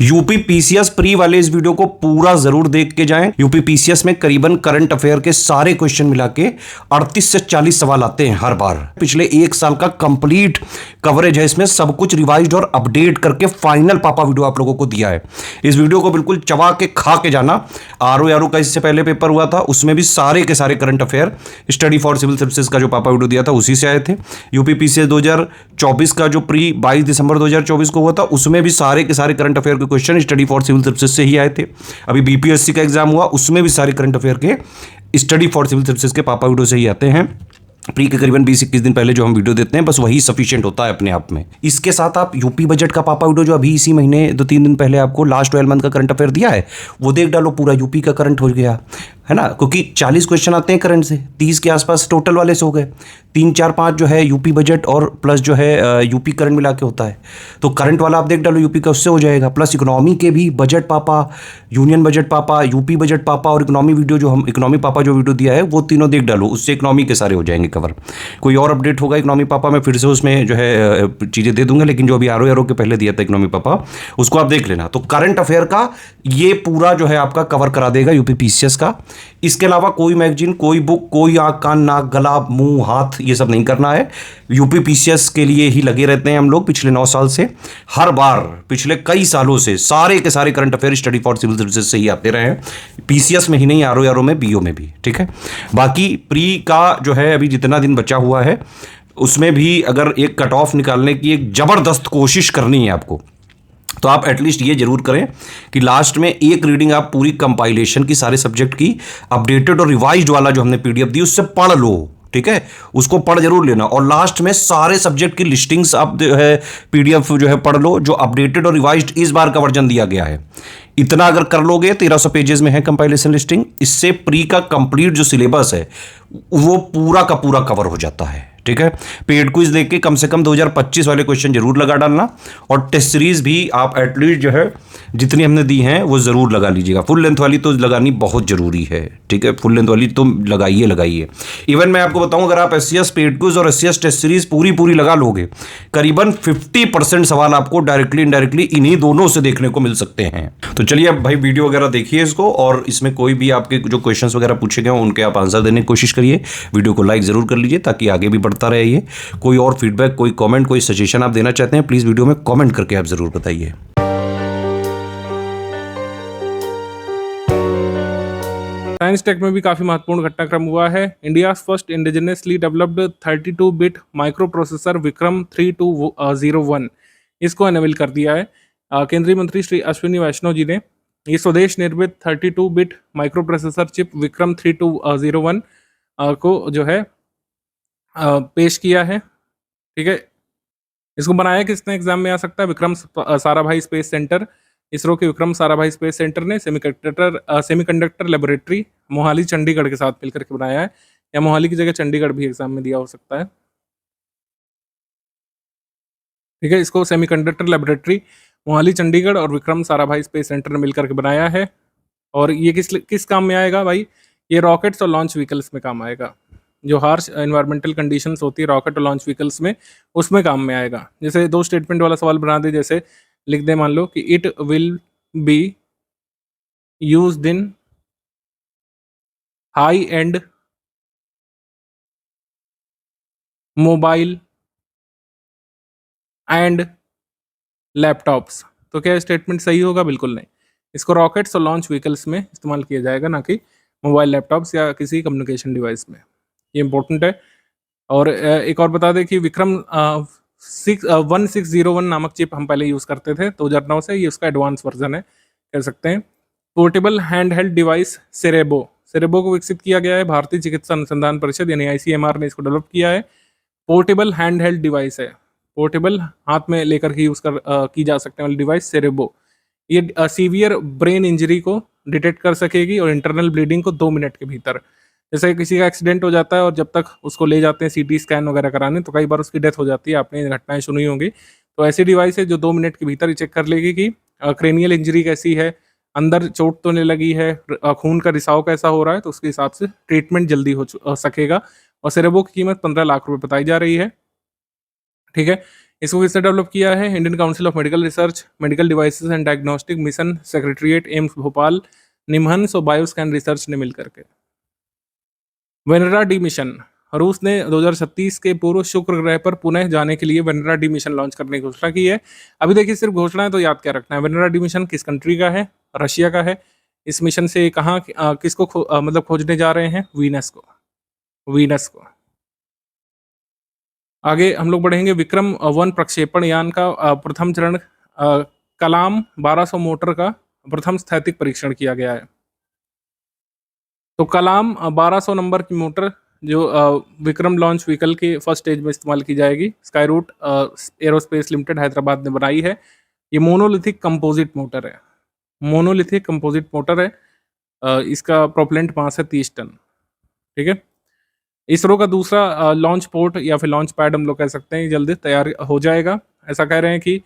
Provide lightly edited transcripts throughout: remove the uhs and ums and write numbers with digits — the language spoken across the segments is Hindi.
यूपी पीसीएस प्री वाले इस वीडियो को पूरा जरूर देख के जाएं। यूपी पीसीएस में करीबन करंट अफेयर के सारे क्वेश्चन मिला के 38 से 40 सवाल आते हैं हर बार। पिछले एक साल का कंप्लीट कवरेज है, इसमें सब कुछ रिवाइज्ड और अपडेट करके फाइनल पापा वीडियो आप लोगों को दिया है। इस वीडियो को बिल्कुल चबा के खा के जाना। आरओ का इससे पहले पेपर हुआ था, उसमें भी सारे के सारे current affair study for civil services का जो पापा वीडियो दिया था उसी से आए थे। यूपी पीसीएस 2024 का जो प्री 22 दिसंबर 2024 को हुआ था, उसमें भी सारे के सारे करंट अफेयर के question study for civil services से ही आए थे। अभी बीपीएससी का एग्जाम हुआ, उसमें भी सारे करंट अफेयर के स्टडी फॉर सिविल सर्विसेज के पापा वीडियो से ही आते हैं। प्री के करीबन 20-21 दिन पहले जो हम वीडियो देते हैं, बस वही सफिशिएंट होता है अपने आप में। इसके साथ आप यूपी बजट का पापा वीडियो जो अभी इसी महीने 2-3 दिन पहले आपको लास्ट 12 मंथ का करंट अफेयर दिया है, वो देख डालो। पूरा यूपी का करंट हो गया है ना, क्योंकि 40 क्वेश्चन आते हैं करंट से, 30 के आसपास टोटल वाले से हो गए। 3, 4, 5 जो है यूपी बजट और प्लस जो है यूपी करंट मिला के होता है। तो करंट वाला आप देख डालो यूपी का, उससे हो जाएगा। प्लस इकोनॉमी के भी बजट पापा, यूनियन बजट पापा, यूपी बजट पापा और इकोनॉमी वीडियो जो हम इकोनॉमी पापा जो वीडियो दिया है वो तीनों देख डालो, उससे इकोनॉमी के सारे हो जाएंगे कवर। कोई और अपडेट होगा इकोनॉमी पापा में फिर से उसमें जो है चीज़ें दे दूंगा, लेकिन जो अभी आरओ के पहले दिया था इकोनॉमी पापा, उसको आप देख लेना। तो करंट अफेयर का ये पूरा जो है आपका कवर करा देगा यूपी पीसीएस का। इसके अलावा कोई मैगजीन, कोई बुक, कोई आँख कान नाक गला मुंह हाथ ये सब नहीं करना है। यूपी पीसीएस के लिए ही लगे रहते हैं हम लोग पिछले 9 साल से। हर बार पिछले कई सालों से सारे के सारे current affair study for civil services से ही आते रहे हैं, पीसीएस में ही नहीं, आरओ में, बीओ में भी। ठीक है, बाकी प्री का जो है अभी जितना दिन बचा हुआ है उसमें भी अगर एक कट ऑफ निकालने की एक जबरदस्त कोशिश करनी है आपको, तो आप एटलीस्ट ये जरूर करें कि लास्ट में एक रीडिंग आप पूरी कंपाइलेशन की सारे सब्जेक्ट की अपडेटेड और रिवाइज्ड वाला जो हमने पीडीएफ दी उससे पढ़ लो। ठीक है, उसको पढ़ जरूर लेना। और लास्ट में सारे सब्जेक्ट की लिस्टिंग्स आप जो है पीडीएफ जो है पढ़ लो, जो अपडेटेड और रिवाइज्ड इस बार का वर्जन दिया गया है। इतना अगर कर लोगे, 1300 पेजेस में है कंपाइलेशन लिस्टिंग, इससे प्री का कंप्लीट जो सिलेबस है वो पूरा का पूरा कवर हो जाता है। ठीक है, पेड क्विज देख के कम से कम 2025 वाले क्वेश्चन जरूर लगा डालना, और टेस्ट सीरीज भी आप एटलीस्ट जो है जितनी हमने दी हैं वो जरूर लगा लीजिएगा। फुल लेंथ वाली तो लगानी बहुत जरूरी है। ठीक है, फुल लेंथ वाली तो लगाइए। इवन मैं आपको बताऊं, अगर आप एससीएस पेड क्विज और एससीएस टेस्ट सीरीज पूरी लगा लोगे, करीबन 50% सवाल आपको डायरेक्टली इनडायरेक्टली इन्हीं दोनों से देखने को मिल सकते हैं। तो चलिए अब भाई वीडियो वगैरह देखिए इसको, और इसमें कोई भी आपके जो क्वेश्चंस वगैरह पूछे गए उनके आप आंसर देने की कोशिश करिए। वीडियो को लाइक जरूर कर लीजिए ताकि आगे भी बढ़ता रहे ये। कोई और फीडबैक, कोई कमेंट, कोई सजेशन आप देना चाहते हैं, प्लीज वीडियो में कमेंट करके आप जरूर बताइए। साइंस टेक में भी काफी महत्वपूर्ण घटनाक्रम हुआ है। India first indigenously developed 32 bit micro processor Vikram 3201 इसको अनवेल कर दिया है। केंद्रीय मंत्री श्री अश्विनी वैष्णव जी ने ये स्वदेश निर्मित 32 bit micro processor chip Vikram 3201 को जो है पेश किया है। ठीक है, इसको बनाया किसने, एग्जाम में आ सकता है, विक्रम साराभाई स्पेस सेंटर, इसरो के विक्रम साराभाई स्पेस सेंटर ने सेमीकंडक्टर लेबोरेटरी मोहाली चंडीगढ़ के साथ मिलकर के बनाया है, या मोहाली की जगह चंडीगढ़ भी एग्जाम में दिया हो सकता है। ठीक है, इसको सेमीकंडक्टर लेबोरेटरी मोहाली चंडीगढ़ और विक्रम साराभाई स्पेस सेंटर ने मिलकर के बनाया है। और ये किस काम में आएगा भाई, ये रॉकेट्स और लॉन्च व्हीकल्स में काम आएगा। जो हार्श एनवायरमेंटल कंडीशंस होती है रॉकेट और लॉन्च व्हीकल्स में, उसमें काम में आएगा। जैसे 2 स्टेटमेंट वाला सवाल बना दे, जैसे लिख दे मान लो कि it will be used in high and mobile and laptops. तो क्या स्टेटमेंट सही होगा? बिल्कुल नहीं। इसको रॉकेट्स और लॉन्च व्हीकल्स में इस्तेमाल किया जाएगा, ना कि मोबाइल लैपटॉप्स या किसी कम्युनिकेशन डिवाइस में। ये इंपॉर्टेंट है। और एक और बता दें कि विक्रम 1601 नामक चिप हम पहले यूज़ करते थे 2009 से, ये उसका एडवांस वर्जन है कह सकते हैं। पोर्टेबल हैंड हेल्ड डिवाइस सेरेबो को विकसित किया गया है। भारतीय चिकित्सा अनुसंधान परिषद यानी ICMR ने इसको डेवलप किया है। पोर्टेबल हैंड हेल्ड डिवाइस है, पोर्टेबल हाथ में लेकर के यूज़ की जा सकने वाली डिवाइस सेरेबो। ये सीवियर ब्रेन इंजरी को डिटेक्ट कर सकेगी और इंटरनल ब्लीडिंग को 2 मिनट के भीतर। जैसे किसी का एक्सीडेंट हो जाता है और जब तक उसको ले जाते हैं CT स्कैन वगैरह कराने, तो कई बार उसकी डेथ हो जाती है, आपने घटनाएं सुनी होंगी। तो ऐसी डिवाइस है जो 2 मिनट के भीतर ही चेक कर लेगी कि क्रेनियल इंजरी कैसी है, अंदर चोट तो नहीं लगी है, खून का रिसाव कैसा हो रहा है, तो उसके हिसाब से ट्रीटमेंट जल्दी हो सकेगा। और सेरेबो की कीमत 15 लाख रुपए बताई जा रही है। ठीक है, इसको किसने डेवलप किया है? Indian Council of Medical research, medical devices and diagnostic mission secretariat, AIIMS Bhopal, NIMHANS और बायोस्कैन रिसर्च ने मिलकर के। वेनरा डी मिशन, रूस ने 2036 के पूर्व शुक्र ग्रह पर पुनः जाने के लिए वेनरा डी मिशन लॉन्च करने की घोषणा की है। अभी देखिए सिर्फ घोषणा है तो याद क्या रखना है, वेनरा डी मिशन किस कंट्री का है? रशिया का है। इस मिशन से कहाँ किसको मतलब खोजने जा रहे हैं? वीनस को, वीनस को। आगे हम लोग बढ़ेंगे। विक्रम 1 प्रक्षेपण यान का प्रथम चरण कलाम 1200 मोटर का प्रथम स्थैतिक परीक्षण किया गया है। तो कलाम 1200 नंबर की मोटर जो विक्रम लॉन्च व्हीकल के फर्स्ट स्टेज में इस्तेमाल की जाएगी, sky root aerospace limited Hyderabad ने बनाई है। ये मोनोलिथिक कंपोजिट मोटर है, मोनोलिथिक कंपोजिट मोटर है। इसका प्रोपेलेंट मास है 30 टन। ठीक है। इसरो का दूसरा लॉन्च पोर्ट या फिर लॉन्च पैड हम लोग कह सकते हैं, जल्दी तैयार हो जाएगा। ऐसा कह रहे हैं कि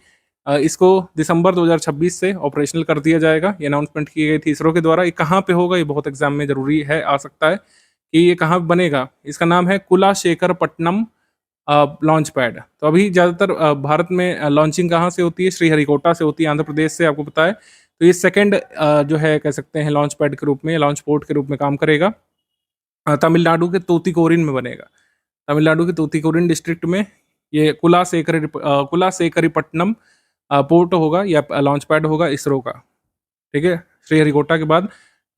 इसको दिसंबर 2026 से ऑपरेशनल कर दिया जाएगा। ये अनाउंसमेंट की गई थी इसरो के द्वारा। ये कहाँ पे होगा, ये बहुत एग्जाम में जरूरी है, आ सकता है कि ये कहाँ बनेगा। इसका नाम है कुलाशेखरपट्टनम लॉन्च पैड। तो अभी ज़्यादातर भारत में लॉन्चिंग कहाँ से होती है? श्रीहरिकोटा से होती है, आंध्र प्रदेश से, आपको पता है। तो ये सेकेंड जो है कह सकते हैं लॉन्च पैड के रूप में, लॉन्च पोर्ट के रूप में काम करेगा। तमिलनाडु के तूतीकोरिन में बनेगा। तमिलनाडु के तूतीकोरिन डिस्ट्रिक्ट में ये कुलाशेखरीपट्टनम पोर्ट होगा या लॉन्च पैड होगा इसरो का। ठीक है। श्रीहरिकोटा के बाद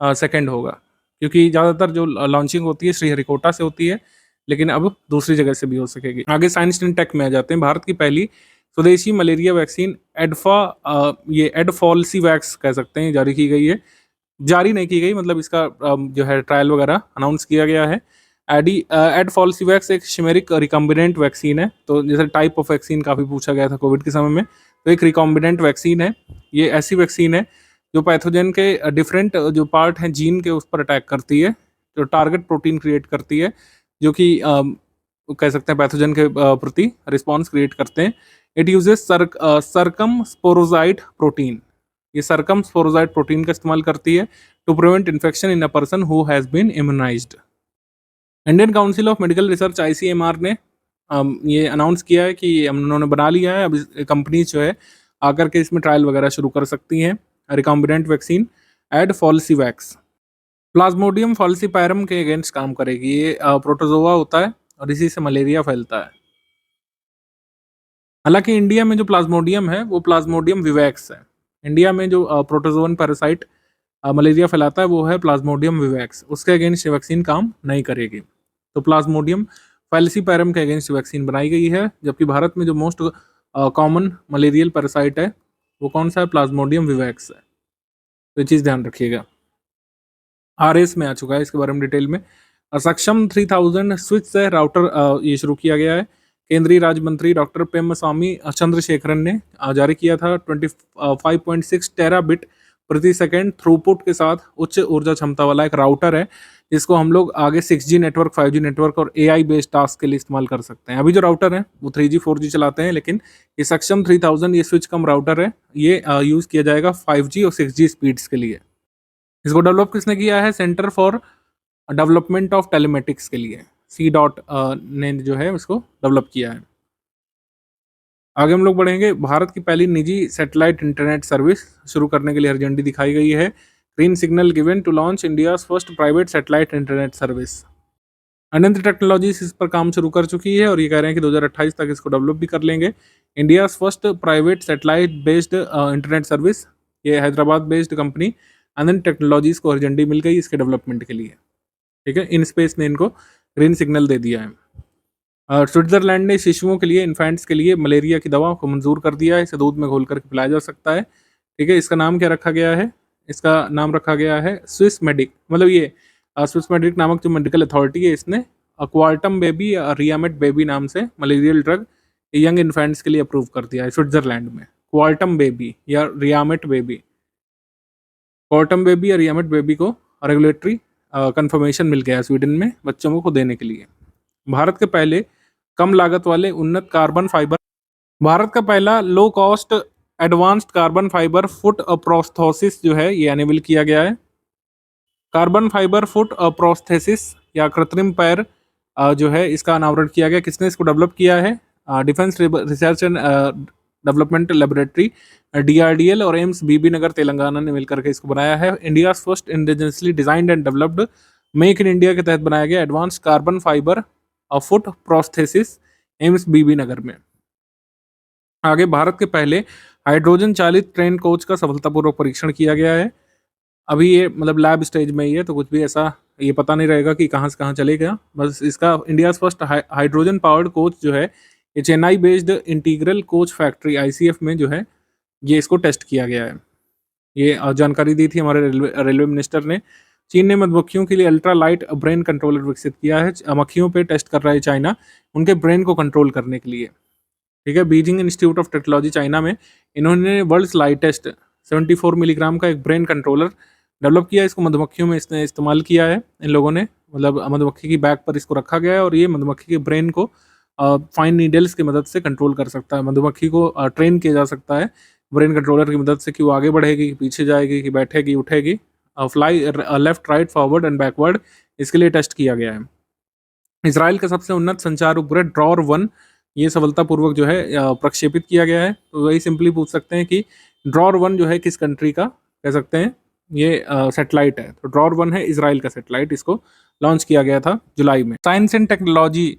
सेकंड होगा, क्योंकि ज़्यादातर जो लॉन्चिंग होती है श्रीहरिकोटा से होती है, लेकिन अब दूसरी जगह से भी हो सकेगी। आगे साइंस एंड टेक में आ जाते हैं। भारत की पहली स्वदेशी मलेरिया वैक्सीन ये एडफॉल्सीवैक्स कह सकते हैं, जारी की गई है। जारी नहीं की गई, मतलब इसका जो है ट्रायल वगैरह अनाउंस किया गया है। एडफॉल्सीवैक्स एक शिमेरिक रिकम्बिनेंट वैक्सीन है। तो जैसे टाइप ऑफ वैक्सीन काफ़ी पूछा गया था कोविड के समय में, तो एक रिकॉम्बिनेंट वैक्सीन है। ये ऐसी वैक्सीन है जो पैथोजन के डिफरेंट जो पार्ट हैं जीन के, उस पर अटैक करती है, जो टारगेट प्रोटीन क्रिएट करती है, जो कि कह सकते हैं पैथोजन के प्रति रिस्पॉन्स क्रिएट करते हैं। इट यूजेस सर्कमस्पोरोजाइट प्रोटीन, ये सर्कमस्पोरोजाइट प्रोटीन का इस्तेमाल करती है to prevent infection in a person who has been immunised. Indian Council of Medical Research ICMR ने ये अनाउंस किया है कि उन्होंने बना लिया है। अब कंपनीज जो है आकर के इसमें ट्रायल वगैरह शुरू कर सकती हैं। रिकॉम्बिनेंट वैक्सीन एडफॉल्सीवैक्स प्लाज्मोडियम फॉल्सीपायरम के अगेंस्ट काम करेगी। ये प्रोटोजोआ होता है और इसी से मलेरिया फैलता है। हालांकि इंडिया में जो प्लाज्मोडियम है वो प्लाज्मोडियम विवैक्स है। इंडिया में जो प्रोटोजोन पैरासाइट मलेरिया फैलाता है वो है प्लाज्मोडियम विवैक्स, उसके अगेंस्ट वैक्सीन काम नहीं करेगी। तो प्लाज्मोडियम फैल्सीपैरम के अगेंस्ट वैक्सीन बनाई गई है। जबकि भारत में जो मोस्ट कॉमन मलेरियल पैरासाइट है वो कौन सा है? प्लाज्मोडियम विवैक्स है। तो ये चीज़ ध्यान रखिएगा। RS में आ चुका है, इसके बारे में डिटेल में। सक्षम 3000 स्विच से राउटर ये शुरू किया गया है। केंद्रीय राज्य मंत्री डॉक्टर पेम्मस्वामी चंद्रशेखरन ने जारी किया था। 25.6 टेराबिट प्रति सेकंड थ्रूपुट के साथ उच्च ऊर्जा क्षमता वाला एक राउटर है, जिसको हम लोग आगे 6G नेटवर्क, 5G नेटवर्क और AI बेस्ड टास्क के लिए इस्तेमाल कर सकते हैं। अभी जो राउटर है वो 3G 4G चलाते हैं, लेकिन ये सक्षम 3000 ये स्विच कम राउटर है, ये यूज़ किया जाएगा 5G और 6G स्पीड्स के लिए। इसको डेवलप किसने किया है? Centre for development of telematics के लिए C. ने जो है उसको डेवलप किया है। आगे हम लोग बढ़ेंगे। भारत की पहली निजी सैटेलाइट इंटरनेट सर्विस शुरू करने के लिए हरी झंडी दिखाई गई है। Green signal given to launch India's first private satellite internet service. Ananth technologies इस पर काम शुरू कर चुकी है और ये कह रहे हैं कि 2028 तक इसको डेवलप भी कर लेंगे। India's first private satellite based internet service, ये हैदराबाद बेस्ड कंपनी अनंत टेक्नोलॉजीज को हरी झंडी मिल गई इसके डेवलपमेंट के लिए। ठीक है। इन स्पेस ने इनको ग्रीन सिग्नल दे दिया है। स्विट्जरलैंड ने शिशुओं के लिए, इन्फेंट्स के लिए मलेरिया की दवा को मंजूर कर दिया है। इसे दूध में घोल करके पिलाया जा सकता है। ठीक है। इसका नाम क्या रखा गया है? इसका नाम रखा गया है स्विस मेडिक, मतलब ये स्विस मेडिक नामक जो मेडिकल अथॉरिटी है, इसने क्वाल्टम बेबी या रियामेट बेबी नाम से मलेरियल ड्रग यंग इन्फेंट्स के लिए अप्रूव कर दिया है स्विट्जरलैंड में। क्वाल्टम बेबी या रियामेट बेबी, क्वाल्टम बेबी या रियामेट बेबी को रेगुलेटरी कंफर्मेशन मिल गया है स्वीडन में बच्चों को देने के लिए। भारत के पहले कम लागत वाले उन्नत कार्बन फाइबर, भारत का पहला low cost advanced carbon fibre foot prosthesis जो है ये एनेबल किया गया है। कार्बन फाइबर फुट प्रोस्थेसिस या कृत्रिम पैर जो है इसका अनावरण किया गया। किसने इसको डेवलप किया है? Defence research and development laboratory DRDL और एम्स बीबी नगर तेलंगाना ने मिलकर के इसको बनाया है। India first indigenously designed and developed make in India के तहत बनाया गया advance carbon fibre foot prosthesis AIIMS Bibinagar में। आगे भारत के पहले हाइड्रोजन चालित ट्रेन कोच का सफलतापूर्वक परीक्षण किया गया है। अभी ये मतलब लैब स्टेज में ही है, तो कुछ भी ऐसा ये पता नहीं रहेगा कि कहाँ से कहाँ चलेगा। बस इसका India first hydrogen powered coach जो है ये Chennai based integral coach factory ICF में जो है ये इसको टेस्ट किया गया है। ये जानकारी दी थी हमारे रेलवे मिनिस्टर ने। चीन ने मधुमक्खियों के लिए अल्ट्रा लाइट ब्रेन कंट्रोलर विकसित किया है। मक्खियों पे टेस्ट कर रहा है चाइना, उनके ब्रेन को कंट्रोल करने के लिए। ठीक है, Beijing institute of technology China में इन्होंने वर्ल्ड्स लाइटेस्ट 74 मिलीग्राम का एक ब्रेन कंट्रोलर डेवलप किया। इसको मधुमक्खियों में इसने इस्तेमाल किया है इन लोगों ने, मतलब मधुमक्खी की बैक पर इसको रखा गया है और ये मधुमक्खी के ब्रेन को फाइन नीडल्स की मदद से कंट्रोल कर सकता है। मधुमक्खी को ट्रेन किया जा सकता है ब्रेन कंट्रोलर की मदद से कि वो आगे बढ़ेगी, कि पीछे जाएगी, कि बैठेगी, उठेगी, fly left right forward and backward, इसके लिए टेस्ट किया गया है। इसराइल का सबसे उन्नत संचार उपग्रह ड्रॉर 1 ये सफलतापूर्वक जो है प्रक्षेपित किया गया है। तो वही सिंपली पूछ सकते हैं कि ड्रॉर 1 जो है किस कंट्री का कह सकते हैं ये सैटेलाइट है। तो ड्रॉर 1 है इजराइल का सैटेलाइट, इसको लॉन्च किया गया था जुलाई में। साइंस एंड टेक्नोलॉजी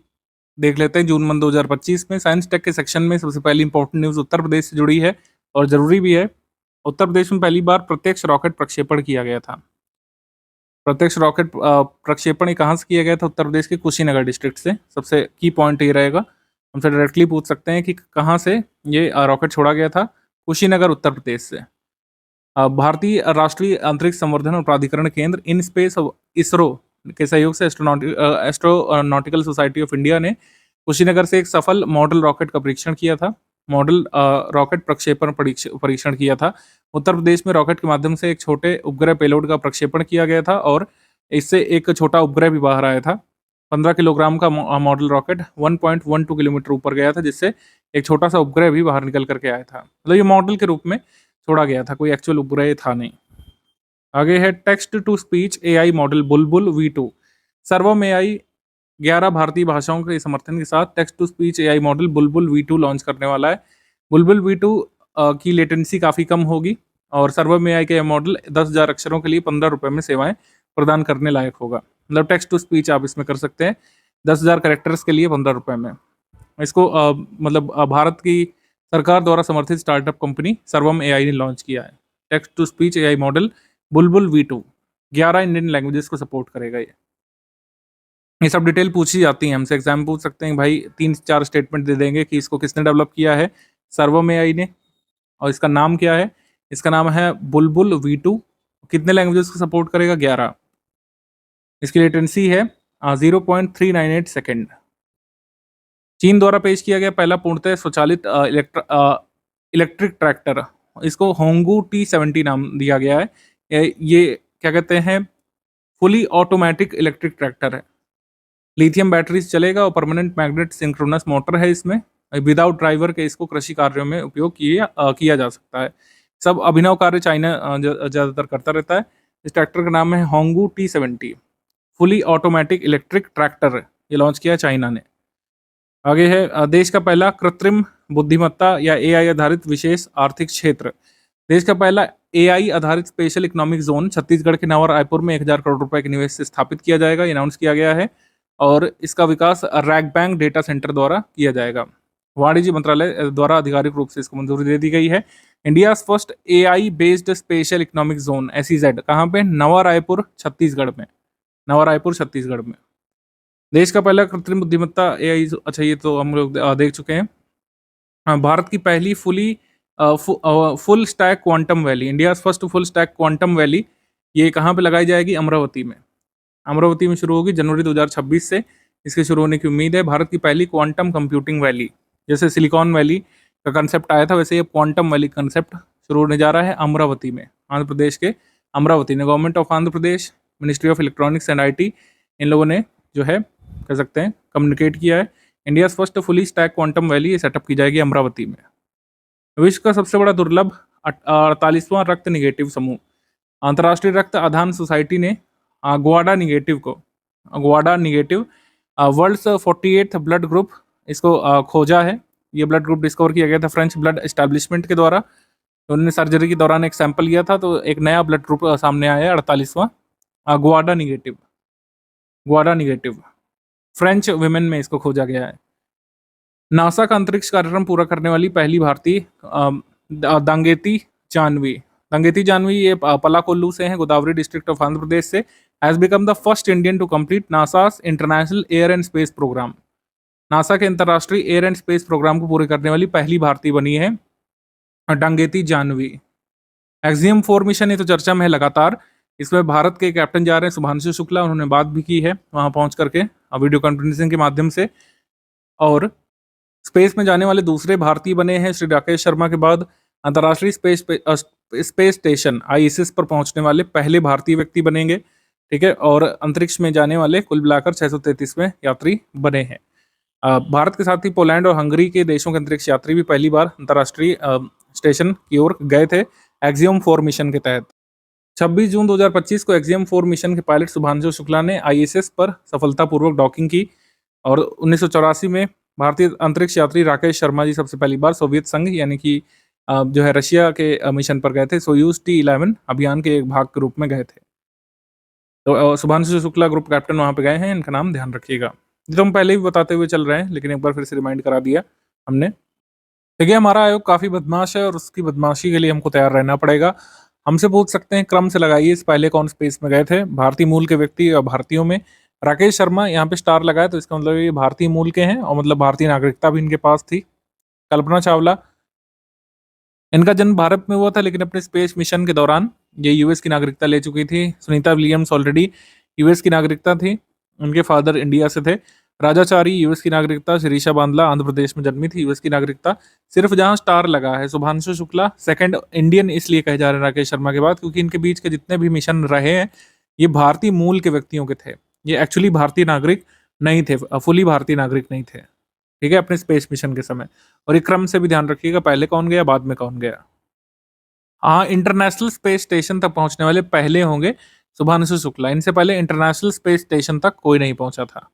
देख लेते हैं जून मंथ 2025 में। साइंस टेक के सेक्शन में सबसे पहली इंपॉर्टेंट न्यूज़ उत्तर प्रदेश से जुड़ी है और ज़रूरी भी है। उत्तर प्रदेश में पहली बार प्रत्यक्ष रॉकेट प्रक्षेपण किया गया था। प्रत्यक्ष रॉकेट प्रक्षेपण कहाँ से किया गया था? उत्तर प्रदेश के कुशीनगर डिस्ट्रिक्ट से। सबसे की पॉइंट ये रहेगा, हमसे डायरेक्टली पूछ सकते हैं कि कहाँ से ये रॉकेट छोड़ा गया था। कुशीनगर उत्तर प्रदेश से। भारतीय राष्ट्रीय अंतरिक्ष संवर्धन और प्राधिकरण केंद्र इन स्पेस इसरो के सहयोग से एस्ट्रोनॉटिकल सोसाइटी ऑफ इंडिया ने कुशीनगर से एक सफल मॉडल रॉकेट का परीक्षण किया था। मॉडल रॉकेट प्रक्षेपण परीक्षण किया था। उत्तर प्रदेश में रॉकेट के माध्यम से एक छोटे उपग्रह पेलोड का प्रक्षेपण किया गया था और इससे एक छोटा उपग्रह भी बाहर आया था। 15 किलोग्राम का मॉडल रॉकेट 1.12 किलोमीटर ऊपर गया था, जिससे एक छोटा सा उपग्रह भी बाहर निकल करके आया था। मतलब ये मॉडल के रूप में छोड़ा गया था, कोई एक्चुअल उपग्रह था नहीं। आगे है text to speech AI model Bulbul V2। सर्वम AI 11 भारतीय भाषाओं के समर्थन के साथ text to speech AI model Bulbul V2 launch करने वाला है। बुलबुल V2 की लेटेंसी काफ़ी कम होगी और सर्वम AI का यह मॉडल 10,000 अक्षरों के लिए 15 रुपये में सेवाएं प्रदान करने लायक होगा। मतलब टेक्स्ट टू स्पीच आप इसमें कर सकते हैं 10,000 कैरेक्टर्स के लिए 15 रुपये में। इसको भारत की सरकार द्वारा समर्थित स्टार्टअप कंपनी सर्वम AI ने लॉन्च किया है। Text to speech AI model Bulbul V2 11 Indian languages को सपोर्ट करेगा। ये सब डिटेल पूछी जाती हैं हमसे, एग्जाम पूछ सकते हैं भाई 3-4 स्टेटमेंट दे देंगे कि इसको किसने डेवलप किया है, सर्वम AI ने, और इसका नाम क्या है। इसका नाम है बुलबुल V2। कितने लैंग्वेजेस को सपोर्ट करेगा? 11। इसकी लेटेंसी है 0.398 सेकेंड। चीन द्वारा पेश किया गया पहला पूर्णतः स्वचालित इलेक्ट्रिक ट्रैक्टर, इसको होंगू T70 नाम दिया गया है। ये क्या कहते हैं, फुली ऑटोमेटिक इलेक्ट्रिक ट्रैक्टर है। लिथियम बैटरी से चलेगा और परमानेंट मैग्नेट सिंक्रोनस मोटर है इसमें। विदाउट ड्राइवर के इसको कृषि कार्यों में उपयोग किया जा सकता है। सब अभिनव कार्य चाइना ज़्यादातर करता रहता है। इस ट्रैक्टर का नाम है होंगू T70 fully automatic electric tractor. ये लॉन्च किया चाइना ने। आगे है देश का पहला कृत्रिम बुद्धिमत्ता या AI आधारित विशेष आर्थिक क्षेत्र। देश का पहला AI आधारित स्पेशल इकोनॉमिक जोन छत्तीसगढ़ के नवा रायपुर में 1000 करोड़ रुपए के निवेश से स्थापित किया जाएगा, अनाउंस किया गया है। और इसका विकास रैग बैंक डेटा सेंटर द्वारा किया जाएगा। वाणिज्य मंत्रालय द्वारा आधिकारिक रूप से इसको मंजूरी दे दी गई है। India first AI based special economic zone SEZ कहाँ पे? नवा रायपुर छत्तीसगढ़ में। नवा रायपुर छत्तीसगढ़ में। देश का पहला कृत्रिम बुद्धिमत्ता AI, अच्छा ये तो हम लोग देख चुके हैं। भारत की पहली full stack quantum valley, India first full stack quantum valley, ये कहाँ पे लगाई जाएगी? अमरावती में। अमरावती में शुरू होगी जनवरी 2026 से इसके शुरू होने की उम्मीद है। भारत की पहली क्वांटम कंप्यूटिंग वैली, जैसे सिलिकॉन वैली का कंसेप्ट आया था वैसे ये क्वांटम वैली कंसेप्ट शुरू होने जा रहा है अमरावती में, आंध्र प्रदेश के अमरावती में। Government of Andhra Pradesh, ministry of electronics and IT इन लोगों ने जो है कह सकते हैं कम्युनिकेट किया है। India first fully stack quantum valley ये सेटअप की जाएगी अमरावती में। विश्व का सबसे बड़ा दुर्लभ 48वां रक्त निगेटिव समूह, अंतर्राष्ट्रीय रक्त आधान सोसाइटी ने Gwada negative world's 48th blood group इसको खोजा है। ये ब्लड ग्रुप डिस्कवर किया गया था फ्रेंच ब्लड एस्टैब्लिशमेंट के द्वारा। उन्होंने सर्जरी के दौरान एक सैंपल लिया था, तो एक नया ब्लड ग्रुप सामने आया है, 48वां Gwada negative. Gwada negative French women में इसको खोजा गया है। नासा का अंतरिक्ष कार्यक्रम पूरा करने वाली पहली भारतीय दांगेती जानवी। दांगेती जानवी ये पलाकोल्लू से है, गोदावरी डिस्ट्रिक्ट ऑफ आंध्र प्रदेश से। Has become the first Indian to complete NASA's International Air and Space Program. NASA के अंतर्राष्ट्रीय एयर एंड स्पेस प्रोग्राम को पूरे करने वाली पहली भारतीय बनी है डांगेती जानवी। एक्सियम 4 मिशन ये तो चर्चा में है लगातार। इसमें भारत के कैप्टन जा रहे हैं शुभांशु शुक्ला, उन्होंने बात भी की है वहां पहुंच करके वीडियो कॉन्फ्रेंसिंग के माध्यम से। और स्पेस में जाने वाले दूसरे भारतीय बने हैं श्री राकेश शर्मा के बाद अंतर्राष्ट्रीय स्पेस स्टेशन ISS पर पहुंचने वाले पहले भारतीय व्यक्ति बनेंगे। ठीक है, और अंतरिक्ष में जाने वाले कुल मिलाकर 633वें यात्री बने हैं। भारत के साथ ही पोलैंड और हंगरी के देशों के अंतरिक्ष यात्री भी पहली बार अंतर्राष्ट्रीय स्टेशन की ओर गए थे एक्सियम 4 मिशन के तहत। 26 जून 2025 को एक्सियम 4 मिशन के पायलट शुभांशु शुक्ला ने ISS पर सफलतापूर्वक डॉकिंग की। और 1984 में भारतीय अंतरिक्ष यात्री राकेश शर्मा जी सबसे पहली बार सोवियत संघ यानी कि जो है रशिया के मिशन पर गए थे। सोयूज T11 अभियान के एक भाग के रूप में गए थे। तो शुभांशु शुक्ला ग्रुप कैप्टन वहां पे गए हैं, इनका नाम ध्यान रखिएगा। ये तो हम पहले भी बताते हुए चल रहे हैं, लेकिन एक बार फिर से रिमाइंड करा दिया हमने। देखिए, हमारा आयोग काफी बदमाश है और उसकी बदमाशी के लिए हमको तैयार रहना पड़ेगा। हमसे पूछ सकते हैं क्रम से लगाइए, इस पहले कौन स्पेस में गए थे भारतीय मूल के व्यक्ति और भारतीयों में। राकेश शर्मा यहाँ पे स्टार लगाया, तो इसका मतलब ये भारतीय मूल के हैं और मतलब भारतीय नागरिकता भी इनके पास थी। कल्पना चावला, इनका जन्म भारत में हुआ था, लेकिन अपने स्पेस मिशन के दौरान ये US की नागरिकता ले चुकी थी। सुनीता विलियम्स ऑलरेडी US की नागरिकता थी, उनके फादर इंडिया से थे। राजाचारी US की नागरिकता। शिरीषा बांदला आंध्र प्रदेश में जन्मी थी, US की नागरिकता। सिर्फ जहां स्टार लगा है शुभांशु शुक्ला सेकंड इंडियन इसलिए कहे जा रहे हैं राकेश शर्मा के बाद, क्योंकि इनके बीच के जितने भी मिशन रहे हैं ये भारतीय मूल के व्यक्तियों के थे। ये एक्चुअली भारतीय नागरिक नहीं थे, फुली भारतीय नागरिक नहीं थे। ठीक है, अपने स्पेस मिशन के समय। और ये क्रम से भी ध्यान रखिएगा, पहले कौन गया बाद में कौन गया। हाँ, इंटरनेशनल स्पेस स्टेशन तक पहुंचने वाले पहले होंगे शुभांशु शुक्ला। इनसे पहले इंटरनेशनल स्पेस स्टेशन तक कोई नहीं पहुंचा था।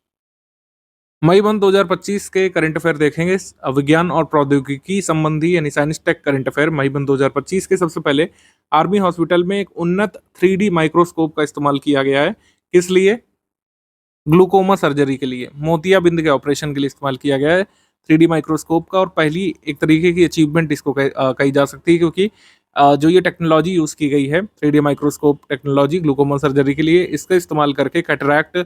मई 2025 के करंट अफेयर देखेंगे। विज्ञान और प्रौद्योगिकी संबंधी यानी साइंस टेक करंट अफेयर मई 2025 के। सबसे पहले आर्मी हॉस्पिटल में एक उन्नत 3D माइक्रोस्कोप का इस्तेमाल किया गया है। किस लिए? ग्लूकोमा सर्जरी के लिए, मोतियाबिंद के ऑपरेशन के लिए इस्तेमाल किया गया है 3D माइक्रोस्कोप का। और पहली एक तरीके की अचीवमेंट इसको कही जा सकती है, क्योंकि जो ये टेक्नोलॉजी यूज़ की गई है 3D microscope technology glaucoma surgery के लिए, इसका इस्तेमाल करके cataract,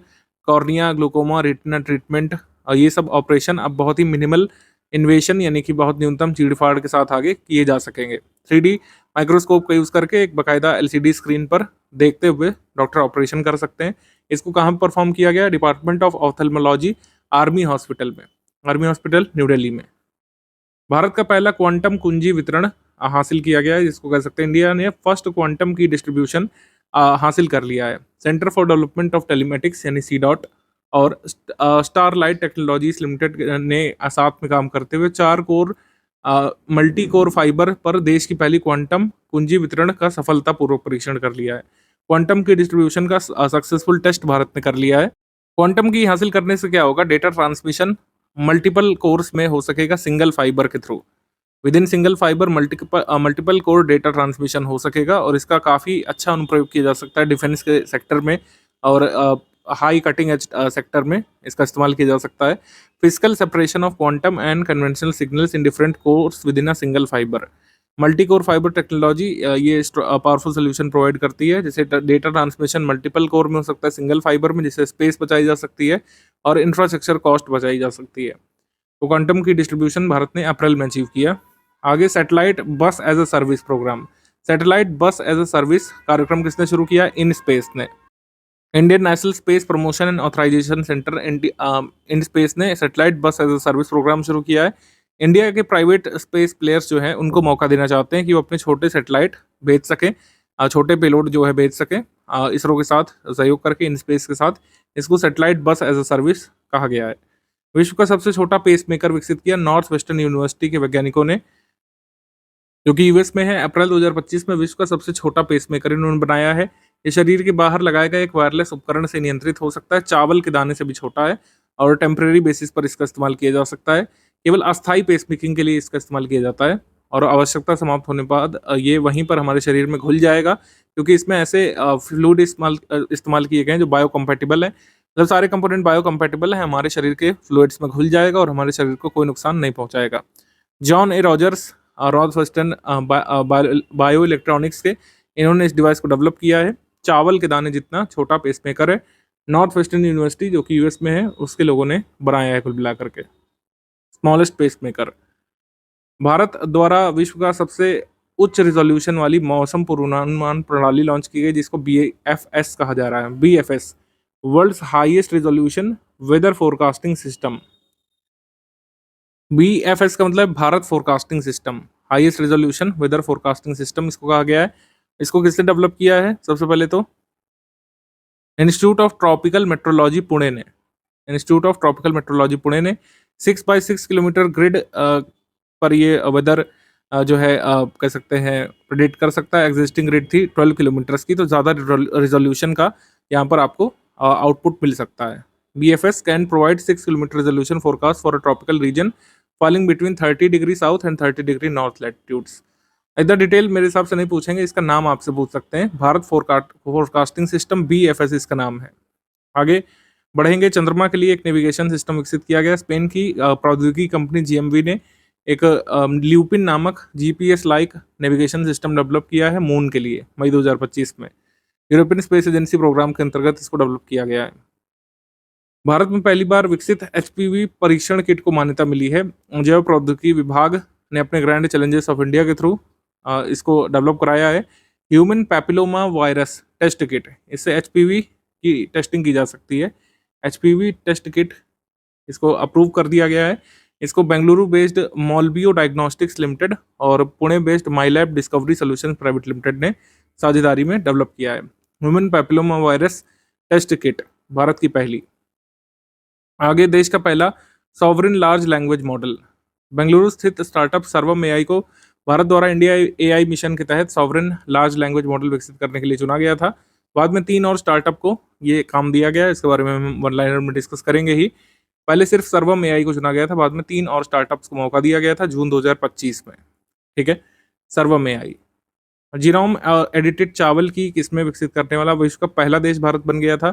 cornea, glaucoma, retina treatment ये सब ऑपरेशन अब बहुत ही मिनिमल इन्वेशन यानी कि बहुत न्यूनतम चीड़फाड़ के साथ आगे किए जा सकेंगे। 3D माइक्रोस्कोप का यूज़ करके एक बाकायदा LCD स्क्रीन पर देखते हुए डॉक्टर ऑपरेशन कर सकते हैं। इसको कहाँ पर परफॉर्म किया गया? Department of ophthalmology army hospital में, आर्मी हॉस्पिटल न्यू दिल्ली में। भारत का पहला क्वांटम कुंजी वितरण हासिल किया गया है, जिसको कह सकते हैं इंडिया ने फर्स्ट क्वांटम की डिस्ट्रीब्यूशन हासिल कर लिया है। Centre for development of telematics यानी CDOT और स्टारलाइट टेक्नोलॉजीज लिमिटेड ने साथ में काम करते हुए 4 कोर मल्टी कोर फाइबर पर देश की पहली क्वांटम कुंजी वितरण का सफलतापूर्वक परीक्षण कर लिया है। क्वांटम की डिस्ट्रीब्यूशन का सक्सेसफुल टेस्ट भारत ने कर लिया है। क्वांटम की हासिल करने से क्या होगा? डेटा ट्रांसमिशन मल्टीपल कोर्स में हो सकेगा सिंगल फाइबर के through. With in single fibre multiple core data transmission हो सकेगा और इसका काफ़ी अच्छा अनुप्रयोग किया जा सकता है डिफेंस के सेक्टर में और हाई कटिंग एज सेक्टर में इसका इस्तेमाल किया जा सकता है। Physical separation of quantum and conventional signals in different course with in a single fibre. Multi core fibre technology ये पावरफुल सोल्यूशन प्रोवाइड करती है, जैसे डेटा ट्रांसमिशन मल्टीपल कोर में हो सकता है, सिंगल फाइबर में, जिससे स्पेस बचाई जा सकती है और इंफ्रास्ट्रक्चर कॉस्ट बचाई जा सकती है। तो क्वांटम की डिस्ट्रीब्यूशन भारत ने अप्रैल में अचीव किया। आगे satellite bus as a service programme. Satellite bus as a service कार्यक्रम किसने शुरू किया? इन स्पेस ने। Indian National Space Promotion and Authorisation Centre IN-SPACe ने satellite bus as a service programme शुरू किया है। इंडिया के प्राइवेट स्पेस प्लेयर्स जो हैं उनको मौका देना चाहते हैं कि वो अपने छोटे सैटेलाइट भेज सकें, छोटे पेलोड जो है भेज सकें इसरो के साथ सहयोग करके, इन स्पेस के साथ। इसको satellite bus as a service कहा गया है। विश्व का सबसे छोटा पेस मेकर विकसित किया नॉर्थ वेस्टर्न यूनिवर्सिटी के वैज्ञानिकों ने, जो कि US में है। अप्रैल 2025 में विश्व का सबसे छोटा पेस मेकर इन्होंने बनाया है। ये शरीर के बाहर लगाए गए एक वायरलेस उपकरण से नियंत्रित हो सकता है, चावल के दाने से भी छोटा है और टेम्परेरी बेसिस पर इसका इस्तेमाल किया जा सकता है। केवल अस्थायी पेसमेकिंग के लिए इसका इस्तेमाल किया जाता है और आवश्यकता समाप्त होने के बाद ये वहीं पर हमारे शरीर में घुल जाएगा, क्योंकि इसमें ऐसे फ्लूइड इस्तेमाल किए गए हैं जो बायोकम्पैटिबल है। जब सारे कंपोनेंट बायोकम्पैटिबल हैं, हमारे शरीर के फ्लूइड्स में घुल जाएगा और हमारे शरीर को कोई नुकसान नहीं पहुंचाएगा। जॉन ए रॉजर्स, रॉथ वेस्टर्न बायो इलेक्ट्रॉनिक्स के, इन्होंने इस डिवाइस को डेवलप किया है। चावल के दाने जितना छोटा पेसमेकर है। नॉर्थ वेस्टर्न यूनिवर्सिटी जो कि यूएस में है, उसके लोगों ने बनाया है कुल मिलाकर के। Smallest pacemaker. भारत द्वारा विश्व का सबसे उच्च रिजोल्यूशन वाली मौसम पूर्वानुमान प्रणाली लॉन्च की गई, जिसको BFS कहा जा रहा है। BFS, world's highest resolution weather forecasting system. BFS का मतलब Bharat forecasting system, highest resolution weather forecasting system इसको कहा गया है। इसको किसने डेवलप किया है? सबसे पहले तो institute of tropical meteorology Pune ने। Institute of tropical meteorology Pune ने 6x6 किलोमीटर ग्रिड पर ये वेदर जो है कह सकते हैं प्रेडिक्ट कर सकता है। एग्जिस्टिंग ग्रिड थी 12 किलोमीटर्स की, तो ज़्यादा रिजोल्यूशन का यहाँ पर आपको आउटपुट मिल सकता है। BFS can provide 6 kilometre resolution forecast for a tropical region falling between 30 degree south and 30 degree north latitudes. इधर डिटेल मेरे हिसाब से नहीं पूछेंगे, इसका नाम आपसे पूछ सकते हैं। भारत फोरकास्टिंग सिस्टम BFS इसका नाम है। आगे बढ़ेंगे। चंद्रमा के लिए एक नेविगेशन सिस्टम विकसित किया गया। स्पेन की प्रौद्योगिकी कंपनी GMV ने एक ल्यूपिन नामक GPS like navigation system develop किया है मून के लिए, मई 2025 में। यूरोपियन स्पेस एजेंसी प्रोग्राम के अंतर्गत इसको डेवलप किया गया है। भारत में पहली बार विकसित HPV परीक्षण किट को मान्यता मिली है। जैव प्रौद्योगिकी विभाग ने अपने ग्रैंड चैलेंजेस ऑफ इंडिया के थ्रू इसको डेवलप कराया है। Human papilloma virus test kit, इससे HPV की टेस्टिंग की जा सकती है। HPV टेस्ट किट इसको अप्रूव कर दिया गया है। इसको Bengaluru based Molbio diagnostics limited और Pune based Mylab discovery solutions private limited ने साझेदारी में डेवलप किया है। Human papilloma virus test kit Bharat की पहली। आगे देश का पहला sovereign large language model. Bengaluru स्थित स्टार्टअप सर्वम AI को भारत द्वारा इंडिया AI मिशन के तहत सॉवरिन लार्ज लैंग्वेज मॉडल विकसित करने के लिए चुना गया था। बाद में 3 और स्टार्टअप को ये काम दिया गया। इसके बारे में हम वन लाइनर में डिस्कस करेंगे ही। पहले सिर्फ सर्वम AI को चुना गया था, बाद में 3 और स्टार्टअप्स को मौका दिया गया था जून 2025 में। ठीक है, सर्वम AI। जीनोम एडिटेड चावल की किस्में विकसित करने वाला विश्व का पहला देश भारत बन गया था।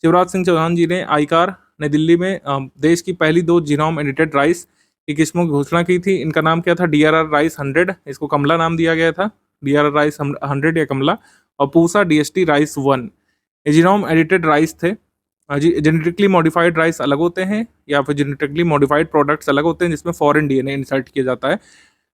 शिवराज सिंह चौहान जी ने आईकार नई दिल्ली में देश की पहली 2 जीनोम एडिटेड राइस की किस्मों की घोषणा की थी। इनका नाम क्या था? DRR राइस 100, इसको कमला नाम दिया गया था, DRR राइस 100 या कमला, और पूसा DST राइस 1। ये जीनोम एडिटेड राइस थे। जेनेटिकली मॉडिफाइड राइस अलग होते हैं, या फिर जेनेटिकली मॉडिफाइड प्रोडक्ट्स अलग होते हैं जिसमें फॉरेन DNA इंसर्ट किया जाता है।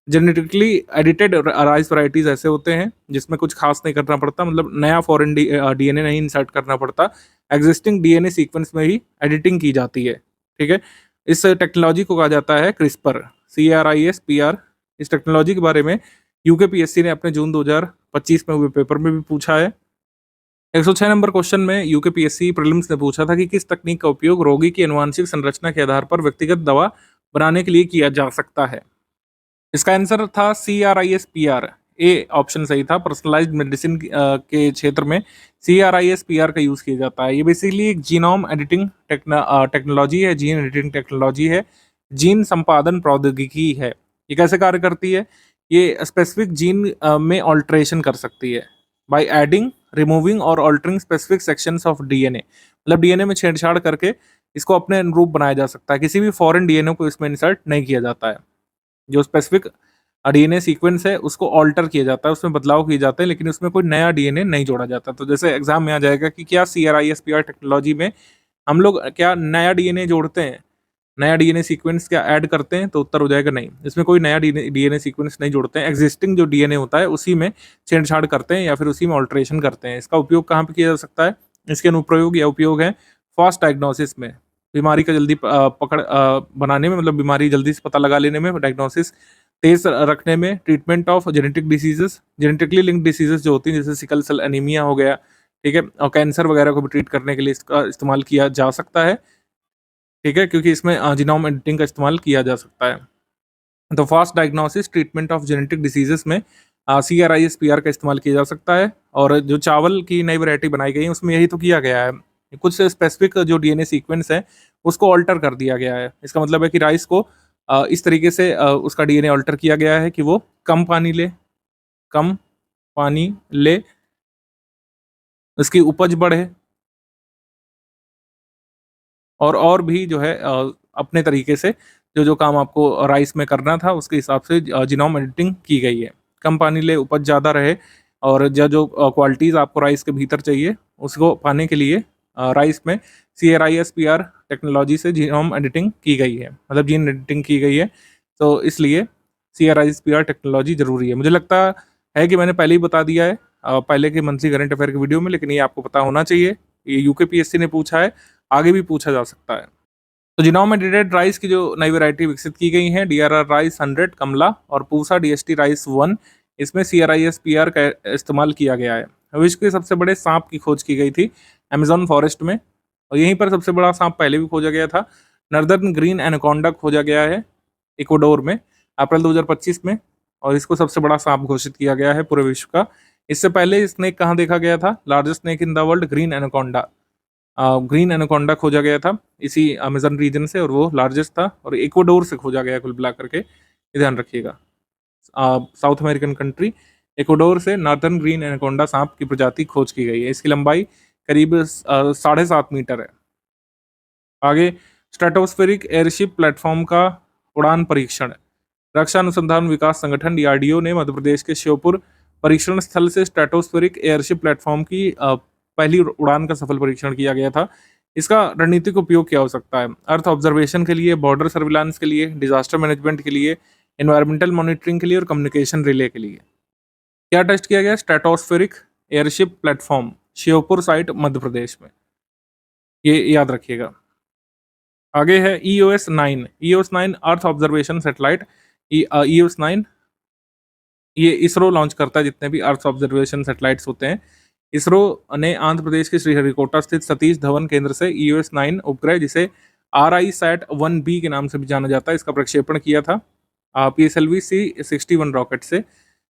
जेनेटिकली एडिटेड राइस वैराइटीज ऐसे होते हैं जिसमें कुछ खास नहीं करना पड़ता, मतलब नया फॉरेन DNA नहीं इंसर्ट करना पड़ता, एग्जिस्टिंग DNA सीक्वेंस में ही एडिटिंग की जाती है। ठीक है, इस टेक्नोलॉजी को कहा जाता है CRISPR, CRISPR। इस टेक्नोलॉजी के बारे में UKPSC ने अपने जून 2025 में हुए पेपर में भी पूछा है। 106 नंबर क्वेश्चन में UKPSC प्रीलिम्स ने पूछा था कि किस तकनीक का उपयोग रोगी की आनुवंशिक संरचना के आधार पर व्यक्तिगत दवा बनाने के लिए किया जा सकता है। इसका आंसर था CRISPR। ए ऑप्शन सही था। पर्सनलाइज्ड मेडिसिन के क्षेत्र में CRISPR का यूज किया जाता है। ये बेसिकली एक जीनोम एडिटिंग टेक्नोलॉजी है, जीन एडिटिंग टेक्नोलॉजी है, जीन संपादन प्रौद्योगिकी है। ये कैसे कार्य करती है? ये स्पेसिफिक जीन में ऑल्ट्रेशन कर सकती है बाय एडिंग, रिमूविंग और altering specific sections of DNA। मतलब DNA में छेड़छाड़ करके इसको अपने अनुरूप बनाया जा सकता है। किसी भी फॉरेन DNA को इसमें इंसर्ट नहीं किया जाता है। जो स्पेसिफिक DNA सीक्वेंस है उसको ऑल्टर किया जाता है, उसमें बदलाव किए जाते हैं, लेकिन उसमें कोई नया DNA नहीं जोड़ा जाता। तो जैसे एग्जाम में आ जाएगा कि क्या CRISPR टेक्नोलॉजी में हम लोग क्या नया DNA जोड़ते हैं, नया DNA सीक्वेंस क्या ऐड करते हैं? तो उत्तर हो जाएगा नहीं। इसमें कोई नया DNA सीक्वेंस नहीं जोड़ते हैं। एग्जिस्टिंग जो DNA होता है उसी में छेड़छाड़ करते हैं या फिर उसी में ऑल्ट्रेशन करते हैं। इसका उपयोग कहाँ पे किया जा सकता है? इसके अनुप्रयोग या उपयोग है फास्ट डायग्नोसिस में, बीमारी का जल्दी पकड़ बनाने में, मतलब बीमारी जल्दी से पता लगा लेने में, डायग्नोसिस तेज रखने में, treatment of genetic diseases, genetically linked diseases जो होती हैं जैसे सिकल सेल एनीमिया हो गया, ठीक है, और कैंसर वगैरह को भी ट्रीट करने के लिए इसका इस्तेमाल किया जा सकता है। ठीक है, क्योंकि इसमें जीनोम एडिटिंग का इस्तेमाल किया जा सकता है। तो fast diagnosis, treatment of genetic diseases में CRISPR का इस्तेमाल किया जा सकता है। और जो चावल की नई वैरायटी बनाई गई है उसमें यही तो किया गया है। कुछ स्पेसिफिक जो DNA सीक्वेंस है उसको ऑल्टर कर दिया गया है। इसका मतलब है कि राइस को इस तरीके से उसका डीएनए ऑल्टर किया गया है कि वो कम पानी ले, उसकी उपज बढ़े और भी जो है अपने तरीके से जो काम आपको राइस में करना था उसके हिसाब से जीनोम एडिटिंग की गई है। कम पानी ले, उपज ज़्यादा रहे और जो क्वालिटीज़ आपको राइस के भीतर चाहिए उसको पाने के लिए राइस में CRISPR टेक्नोलॉजी से जीनोम एडिटिंग की गई है, मतलब जीन एडिटिंग की गई है। तो इसलिए CRISPR टेक्नोलॉजी ज़रूरी है। मुझे लगता है कि मैंने पहले ही बता दिया है पहले के मंथली करंट अफेयर की वीडियो में, लेकिन ये आपको पता होना चाहिए। ये यूकेपीएससी ने पूछा है, आगे भी पूछा जा सकता है। तो जिनोम एडिटेड राइस की जो नई वैरायटी विकसित की गई है, DRR राइस 100 कमला और पूसा DST राइस 1, इसमें CRISPR का इस्तेमाल किया गया है। विश्व के सबसे बड़े सांप की खोज की गई थी अमेजोन फॉरेस्ट में, और यहीं पर सबसे बड़ा सांप पहले भी खोजा गया था। नर्दर्न ग्रीन एनाकोंडा खोजा गया है इक्वाडोर में अप्रैल 2025 में, और इसको सबसे बड़ा सांप घोषित किया गया है पूरे विश्व का। इससे पहले स्नेक कहाँ देखा गया था? Largest snake in the world green anaconda. Green anaconda खोजा गया था इसी अमेजन रीजन से, और वो लार्जेस्ट था, और इक्वाडोर से खोजा गया कुल मिला करके, ये ध्यान रखिएगा। साउथ अमेरिकन कंट्री इक्वाडोर से नॉर्दर्न ग्रीन एनाकोंडा सांप की प्रजाति खोज की गई है। इसकी लंबाई करीब 7.5 मीटर है। आगे, स्ट्रेटोस्फेरिक एयरशिप प्लेटफॉर्म का उड़ान परीक्षण। रक्षा अनुसंधान विकास संगठन DRDO ने मध्य प्रदेश के श्योपुर परीक्षण स्थल से स्ट्रेटोस्फेरिक एयरशिप प्लेटफॉर्म की पहली उड़ान का सफल परीक्षण किया गया था। इसका रणनीतिक उपयोग क्या हो सकता है? अर्थ ऑब्जर्वेशन के लिए, बॉर्डर सर्विलांस के लिए, डिजास्टर मैनेजमेंट के लिए, एनवायरमेंटल मॉनिटरिंग के लिए और कम्युनिकेशन रिले के लिए। क्या टेस्ट किया गया? Stratospheric airship platform, Sheopur site, Madhya Pradesh में, ये याद रखिएगा। आगे है EOS-9। EOS-9 earth observation satellite. EOS-9 ये इसरो लॉन्च करता है जितने भी अर्थ ऑब्जर्वेशन सैटेलाइट्स होते हैं। इसरो ने आंध्र प्रदेश के श्रीहरिकोटा स्थित सतीश धवन केंद्र से EOS-9 उपग्रह, जिसे RISAT-1B के नाम से भी जाना जाता है, इसका प्रक्षेपण किया था PSLV C-61 रॉकेट से।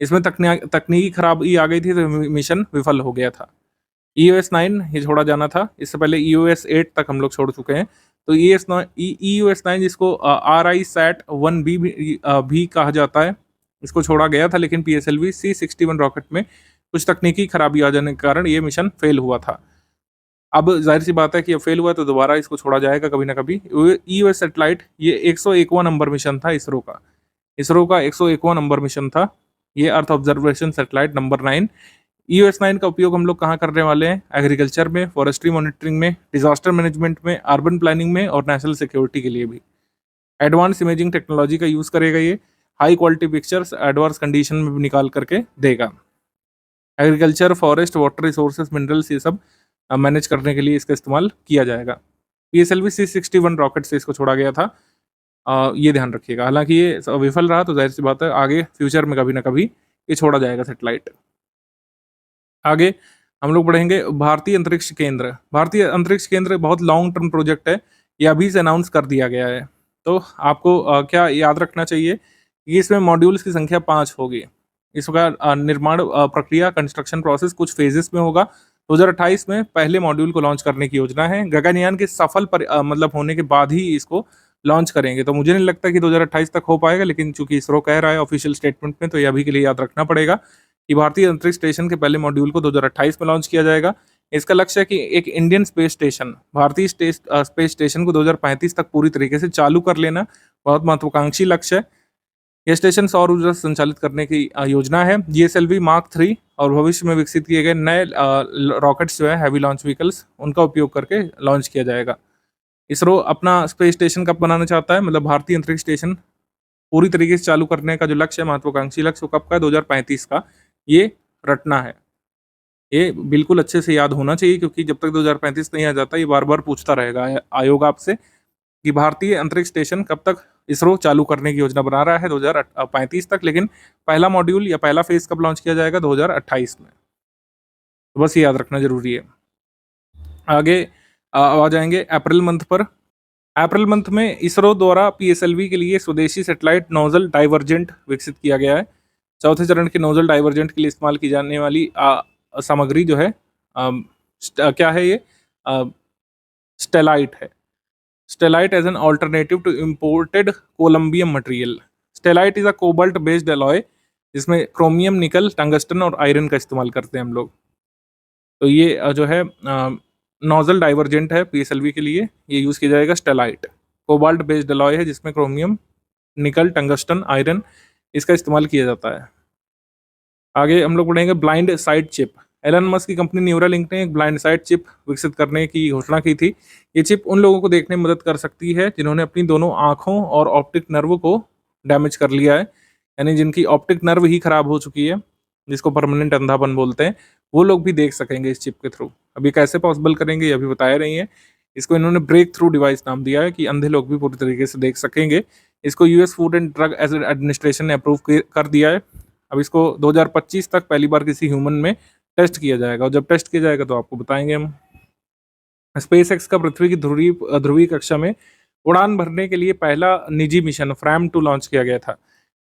इसमें तकनीकी खराबी आ गई थी तो मिशन विफल हो गया था। EOS-9 ये छोड़ा जाना था, इससे पहले EOS-8 तक हम लोग छोड़ चुके हैं। तो EOS-9 जिसको RISAT-1B भी कहा जाता है, इसको छोड़ा गया था, लेकिन PSLV C-61 रॉकेट में कुछ तकनीकी खराबी आ जाने के कारण ये मिशन फेल हुआ था। अब जाहिर सी बात है कि अब फेल हुआ तो दोबारा इसको छोड़ा जाएगा कभी ना कभी। EOS सैटेलाइट ये 101वां नंबर मिशन था इसरो का। इसरो का 101वां नंबर मिशन था ये earth observation satellite number 9। EOS-9 का उपयोग हम लोग कहाँ करने वाले हैं? एग्रीकल्चर में, फॉरेस्ट्री मॉनिटरिंग में, डिजास्टर मैनेजमेंट में, अर्बन प्लानिंग में और नेशनल सिक्योरिटी के लिए भी। एडवांस इमेजिंग टेक्नोलॉजी का यूज़ करेगा ये। High quality pictures adverse condition में भी निकाल करके देगा। Agriculture, forest, water resources, minerals, ये सब मैनेज करने के लिए इसका इस्तेमाल किया जाएगा। PSLV C-61 रॉकेट से इसको छोड़ा गया था, ये ध्यान रखिएगा। हालांकि ये विफल रहा तो जाहिर सी बात है आगे फ्यूचर में कभी ना कभी ये छोड़ा जाएगा सैटेलाइट। आगे हम लोग बढ़ेंगे भारतीय अंतरिक्ष केंद्र। भारतीय अंतरिक्ष केंद्र बहुत लॉन्ग टर्म प्रोजेक्ट है, ये अभी से अनाउंस कर दिया गया है। तो आपको क्या याद रखना चाहिए कि इसमें मॉड्यूल्स की संख्या 5 होगी। इसका निर्माण प्रक्रिया, कंस्ट्रक्शन प्रोसेस कुछ फेजेस में होगा। 2028 में पहले मॉड्यूल को लॉन्च करने की योजना है। गगनयान के सफल मतलब होने के बाद ही इसको लॉन्च करेंगे। तो मुझे नहीं लगता कि 2028 तक हो पाएगा, लेकिन चूंकि इसरो कह रहा है ऑफिशियल स्टेटमेंट में, तो ये अभी के लिए याद रखना पड़ेगा कि भारतीय अंतरिक्ष स्टेशन के पहले मॉड्यूल को 2028 में लॉन्च किया जाएगा। इसका लक्ष्य है कि एक इंडियन स्पेस स्टेशन, भारतीय स्पेस स्टेशन को 2035 तक पूरी तरीके से चालू कर लेना बहुत महत्वाकांक्षी लक्ष्य है। यह स्टेशन सौर ऊर्जा से संचालित करने की योजना है। GSLV Mark 3 और भविष्य में विकसित किए गए नए रॉकेट्स जो है, हैवी लॉन्च व्हीकल्स, उनका उपयोग करके लॉन्च किया जाएगा। इसरो अपना स्पेस स्टेशन कब बनाना चाहता है, मतलब भारतीय अंतरिक्ष स्टेशन पूरी तरीके से चालू करने का जो लक्ष्य है, महत्वाकांक्षी लक्ष्य, वो कब का है? 2035 का। ये रटना है, ये बिल्कुल अच्छे से याद होना चाहिए, क्योंकि जब तक 2035 नहीं आ जाता ये बार बार पूछता रहेगा आयोग आपसे कि भारतीय अंतरिक्ष स्टेशन कब तक इसरो चालू करने की योजना बना रहा है 2035 तक, लेकिन पहला मॉड्यूल या पहला फेज कब लॉन्च किया जाएगा? 2028 में। तो बस ये याद रखना जरूरी है। आगे आ जाएंगे अप्रैल मंथ पर। अप्रैल मंथ में इसरो द्वारा PSLV के लिए स्वदेशी सैटेलाइट नोजल डाइवर्जेंट विकसित किया गया है। चौथे चरण के नोजल डाइवर्जेंट के लिए इस्तेमाल की जाने वाली सामग्री जो है क्या है? ये स्टेलाइट है। Stellite as an alternative to imported columbium material. Stellite is a cobalt based alloy जिसमें क्रोमियम, निकल, टंगस्टन और आयरन का इस्तेमाल करते हैं हम लोग। तो ये जो है नोजल डाइवर्जेंट है पीएसएलवी के लिए, ये यूज़ किया जाएगा स्टेलाइट। कोबाल्ट बेस्ड एलॉय है जिसमें क्रोमियम, निकल, टंगस्टन, आयरन इसका इस्तेमाल किया जाता है। आगे हम लोग पढ़ेंगे blindsight chip. Elon Musk की कंपनी न्यूरालिंक ने एक ब्लाइंड साइड चिप विकसित करने की घोषणा की थी। ये चिप उन लोगों को देखने में मदद कर सकती है जिन्होंने अपनी दोनों आंखों और ऑप्टिक नर्व को डैमेज कर लिया है, यानी जिनकी ऑप्टिक नर्व ही खराब हो चुकी है, जिसको परमानेंट अंधापन बोलते हैं, वो लोग भी देख सकेंगे इस चिप के थ्रू। अभी कैसे पॉसिबल करेंगे ये अभी बताया नहीं है। इसको इन्होंने ब्रेक थ्रू डिवाइस नाम दिया है कि अंधे लोग भी पूरी तरीके से देख सकेंगे। इसको US food and drug administration ने अप्रूव कर दिया है। अब इसको 2025 तक पहली बार किसी ह्यूमन में टेस्ट किया जाएगा, और जब टेस्ट किया जाएगा तो आपको बताएंगे हम। स्पेस एक्स का पृथ्वी की ध्रुवीय कक्षा में उड़ान भरने के लिए पहला निजी मिशन फ्रैम 2 लॉन्च किया गया था।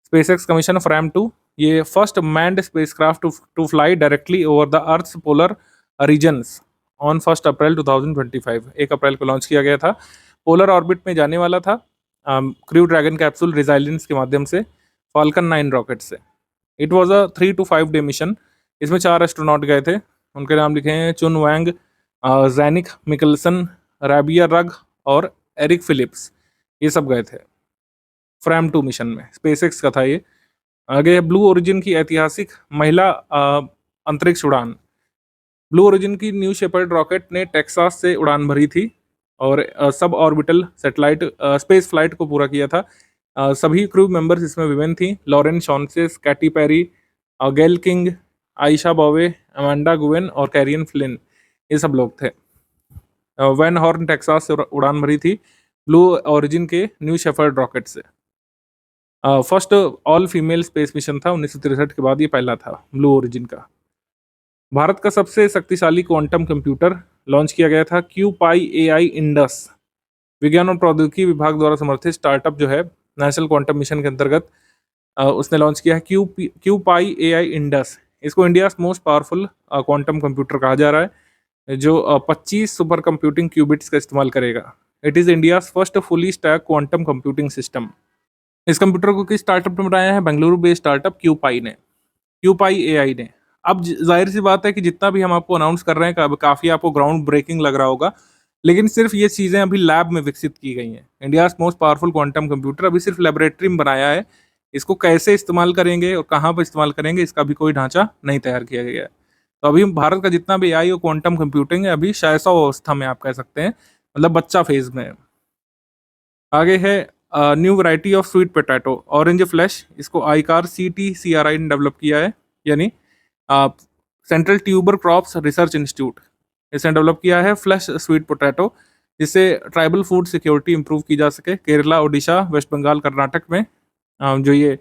स्पेस एक्स का मिशन फ्रैम 2 ये first manned spacecraft to fly directly over the Earth's polar regions on 1 April 2025। 1 April को लॉन्च किया गया था। पोलर ऑर्बिट में जाने वाला था क्रू ड्रैगन कैप्सूल रिजाइलेंस के माध्यम से, फाल्कन 9 रॉकेट से। It was a 3 to 5 day mission. इसमें 4 एस्ट्रोनॉट गए थे, उनके नाम लिखे हैं चुन वैंग, जैनिक मिकलसन, रैबिया रग और एरिक फिलिप्स, ये सब गए थे फ्रैम 2 मिशन में। स्पेसएक्स का था ये। आगे ब्लू ओरिजिन की ऐतिहासिक महिला अंतरिक्ष उड़ान। ब्लू ओरिजिन की न्यू शेपर्ड रॉकेट ने टेक्सास से उड़ान भरी थी और sub orbital satellite space flight को पूरा किया था। सभी क्रू मेंबर्स इसमें विमेन थी। लॉरेन शॉन्सेस, कैटी पेरी, गेल किंग, आयशा बॉवे, अमांडा गुवेन और कैरियन फ्लिन, ये सब लोग थे। वैन हॉर्न टेक्सास से उड़ान भरी थी ब्लू ओरिजिन के न्यू शेफर्ड रॉकेट से। First all female space mission था 1963 के बाद, ये पहला था ब्लू ओरिजिन का। भारत का सबसे शक्तिशाली क्वांटम कंप्यूटर लॉन्च किया गया था क्यूपाई एआई इंडस। विज्ञान और प्रौद्योगिकी विभाग द्वारा समर्थित स्टार्टअप जो है नेशनल क्वांटम मिशन के अंतर्गत उसने लॉन्च किया है क्यूपाई एआई इंडस। इसको India most powerful quantum computer कहा जा रहा है, जो 25 सुपर कंप्यूटिंग क्यूबिट्स का इस्तेमाल करेगा। It is India first fully stack quantum computing system. इस कंप्यूटर को किस स्टार्टअप ने बनाया है? बेंगलुरु बेस्ड स्टार्टअप क्यूपाई एआई ने। अब जाहिर सी बात है कि जितना भी हम आपको अनाउंस कर रहे हैं काफ़ी आपको ग्राउंड ब्रेकिंग लग रहा होगा, लेकिन सिर्फ ये चीज़ें अभी लैब में विकसित की गई हैं। India most powerful quantum computer अभी सिर्फ लेबोरेटरी में बनाया है। इसको कैसे इस्तेमाल करेंगे और कहाँ पर इस्तेमाल करेंगे इसका भी कोई ढांचा नहीं तैयार किया गया है। तो अभी भारत का जितना भी एआई और क्वांटम कंप्यूटिंग है अभी शैशव अवस्था में, आप कह सकते हैं, मतलब बच्चा फेज में है। आगे है new variety of sweet potato orange flash. इसको आईकार CTCRI ने डेवलप किया है, यानी central tuber crops research institute, इसने डेवलप किया है फ्लैश स्वीट पोटैटो, जिससे ट्राइबल फूड सिक्योरिटी इंप्रूव की जा सके। केरला, ओडिशा, वेस्ट बंगाल, कर्नाटक में जो ये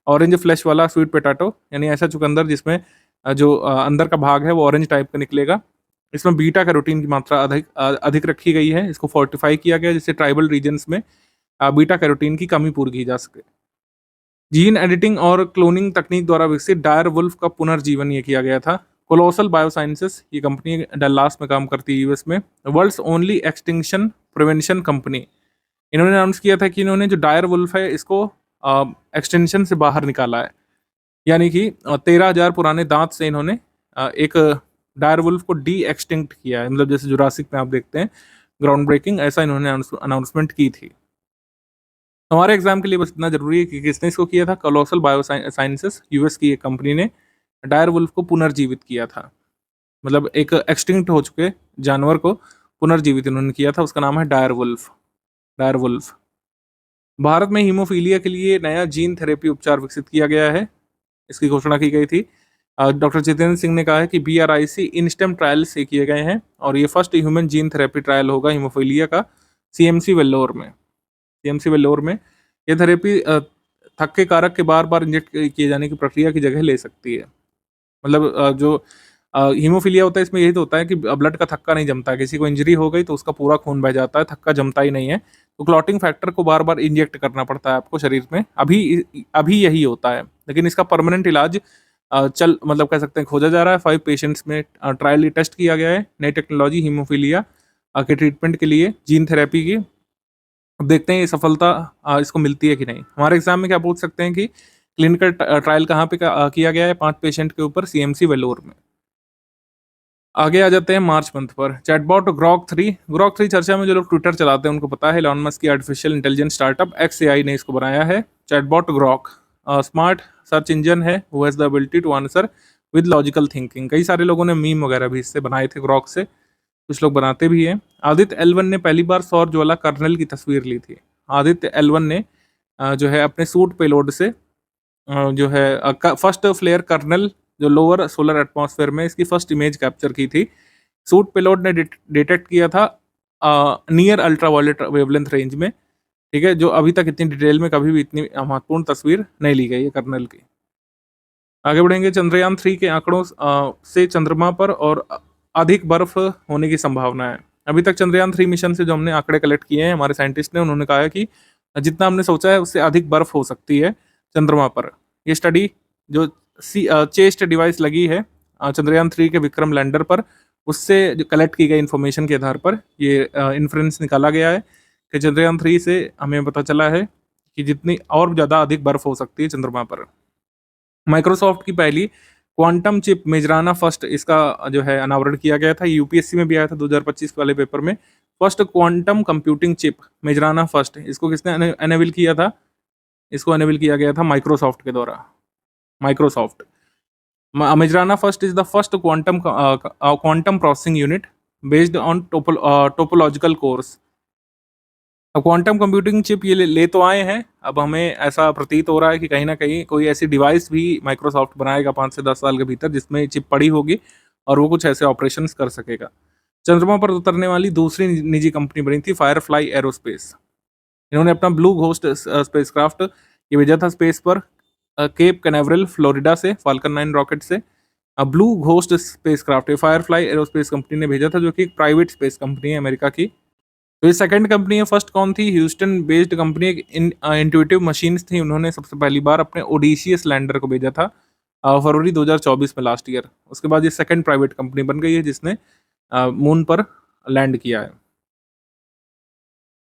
ऑरेंज फ्लैश वाला स्वीट पोटैटो, यानी ऐसा चुकंदर जिसमें जो अंदर का भाग है वो ऑरेंज टाइप का निकलेगा, इसमें बीटा कैरोटीन की मात्रा अधिक रखी गई है। इसको फोर्टिफाई किया गया जिससे ट्राइबल रीजन्स में बीटा कैरोटीन की कमी पूरी की जा सके। जीन एडिटिंग और क्लोनिंग तकनीक द्वारा विकसित डायर वुल्फ का पुनर्जीवन ये किया गया था। कोलोसल बायोसाइंसेस, ये कंपनी डल्लास में काम करती है यूएस में। World's only extinction prevention company, इन्होंने अनाउंस किया था कि इन्होंने जो डायर वुल्फ है इसको एक्सटेंशन से बाहर निकाला है, यानी कि 13,000 पुराने दांत से इन्होंने एक डायर वुल्फ को डी एक्सटिंक्ट किया है, मतलब जैसे जुरासिक में आप देखते हैं ग्राउंड ब्रेकिंग, ऐसा इन्होंने अनाउंसमेंट की थी। हमारे एग्जाम के लिए बस इतना जरूरी है कि किसने इसको किया था, कोलोसल बायोसाइंसेस, यूएस की एक कंपनी ने डायर वुल्फ को पुनर्जीवित किया था, मतलब एक एक्सटिंक्ट हो चुके जानवर को पुनर्जीवित इन्होंने किया था, उसका नाम है डायर वुल्फ। भारत में हीमोफीलिया के लिए नया जीन थेरेपी उपचार विकसित किया गया है, इसकी घोषणा की गई थी। डॉक्टर जितेंद्र सिंह ने कहा है कि BRIC इनस्टेम ट्रायल से किए गए हैं और ये first human gene therapy trial होगा हीमोफीलिया का CMC वेल्लोर में। ये थेरेपी थक के कारक के बार बार इंजेक्ट किए जाने की प्रक्रिया की जगह ले सकती है। मतलब जो हीमोफीलिया होता है इसमें यही तो होता है कि ब्लड का थक्का नहीं जमता है, किसी को इंजरी हो गई तो उसका पूरा खून बह जाता है, थक्का जमता ही नहीं है, तो क्लॉटिंग फैक्टर को बार बार इंजेक्ट करना पड़ता है आपको शरीर में, अभी यही होता है। लेकिन इसका परमानेंट इलाज मतलब कह सकते हैं खोजा जा रहा है। 5 पेशेंट्स में ट्रायल टेस्ट किया गया है। नई टेक्नोलॉजी हीमोफीलिया के ट्रीटमेंट के लिए जीन थेरेपी की अब देखते हैं ये सफलता इसको मिलती है कि नहीं। हमारे एग्जाम में क्या पूछ सकते हैं कि क्लिनिकल ट्रायल कहाँ पे किया गया है 5 पेशेंट के ऊपर, सीएमसी वेलोर में। आगे आ जाते हैं मार्च मंथ पर। चैटबॉट ग्रॉक 3 चर्चा में जो लोग ट्विटर चलाते हैं उनको पता है, एलॉन मस्क की आर्टिफिशियल इंटेलिजेंस स्टार्टअप XAI ने इसको बनाया है। Chatbot Grok smart search engine है, who has the ability to answer with logical thinking. कई सारे लोगों ने मीम वगैरह भी इससे बनाए थे ग्रॉक से, कुछ लोग बनाते भी हैं। आदित्य L1 ने पहली बार सौर ज्वाला कर्नल की तस्वीर ली थी। आदित्य L1 ने जो है अपने सूट पेलोड से जो है फर्स्ट फ्लेयर कर्नल जो लोअर सोलर एटमॉस्फेयर में इसकी फर्स्ट इमेज कैप्चर की थी। सूट पेलोड ने डिटेक्ट किया था नियर अल्ट्रावायलेट वेवलेंथ रेंज में, ठीक है, जो अभी तक इतनी डिटेल में कभी भी इतनी महत्वपूर्ण तस्वीर नहीं ली गई है कर्नल की। आगे बढ़ेंगे। चंद्रयान 3 के आंकड़ों से चंद्रमा पर और अधिक बर्फ होने की संभावना है। अभी तक चंद्रयान 3 मिशन से जो हमने आंकड़े कलेक्ट किए हैं हमारे साइंटिस्ट ने, उन्होंने कहा है कि जितना हमने सोचा है उससे अधिक बर्फ हो सकती है चंद्रमा पर। ये स्टडी जो चेस्ट डिवाइस लगी है चंद्रयान 3 के विक्रम लैंडर पर, उससे जो कलेक्ट की गई इन्फॉर्मेशन के आधार पर ये इन्फ्रेंस निकाला गया है कि चंद्रयान 3 से हमें पता चला है कि जितनी और ज़्यादा अधिक बर्फ हो सकती है चंद्रमा पर। माइक्रोसॉफ्ट की पहली क्वांटम चिप मेजराना फर्स्ट, इसका जो है अनावरण किया गया था। यूपीएससी में भी आया था 2025 वाले पेपर में। First quantum computing chip Majorana first, इसको किसने एनेबल किया था? इसको एनेबल किया गया था माइक्रोसॉफ्ट के द्वारा। Microsoft Majorana first is the first quantum processing unit based on topological course. अब क्वांटम कंप्यूटिंग चिप ये ले तो आए हैं, अब हमें ऐसा प्रतीत हो रहा है कि कहीं ना कहीं कोई ऐसी डिवाइस भी माइक्रोसॉफ्ट बनाएगा 5 से 10 साल के भीतर जिसमें चिप पड़ी होगी और वो कुछ ऐसे ऑपरेशंस कर सकेगा। चंद्रमा पर उतरने वाली दूसरी निजी कंपनी बनी थी फायरफ्लाई एरोस्पेस। इन्होंने अपना ब्लू घोस्ट स्पेसक्राफ्ट ये भेजा था स्पेस पर केप कैनावरल फ्लोरिडा से फाल्कन 9 रॉकेट से। Blue ghost spacecraft Firefly aerospace company ने भेजा था, जो कि एक प्राइवेट स्पेस कंपनी है अमेरिका की। तो ये सेकंड कंपनी है। फर्स्ट कौन थी? ह्यूस्टन बेस्ड कंपनी एक इंट्यूटिव मशीन्स थी, उन्होंने सबसे पहली बार अपने ओडिशियस लैंडर को भेजा था फरवरी 2024 में, लास्ट ईयर। उसके बाद ये सेकंड प्राइवेट कंपनी बन गई है जिसने मून पर लैंड किया है।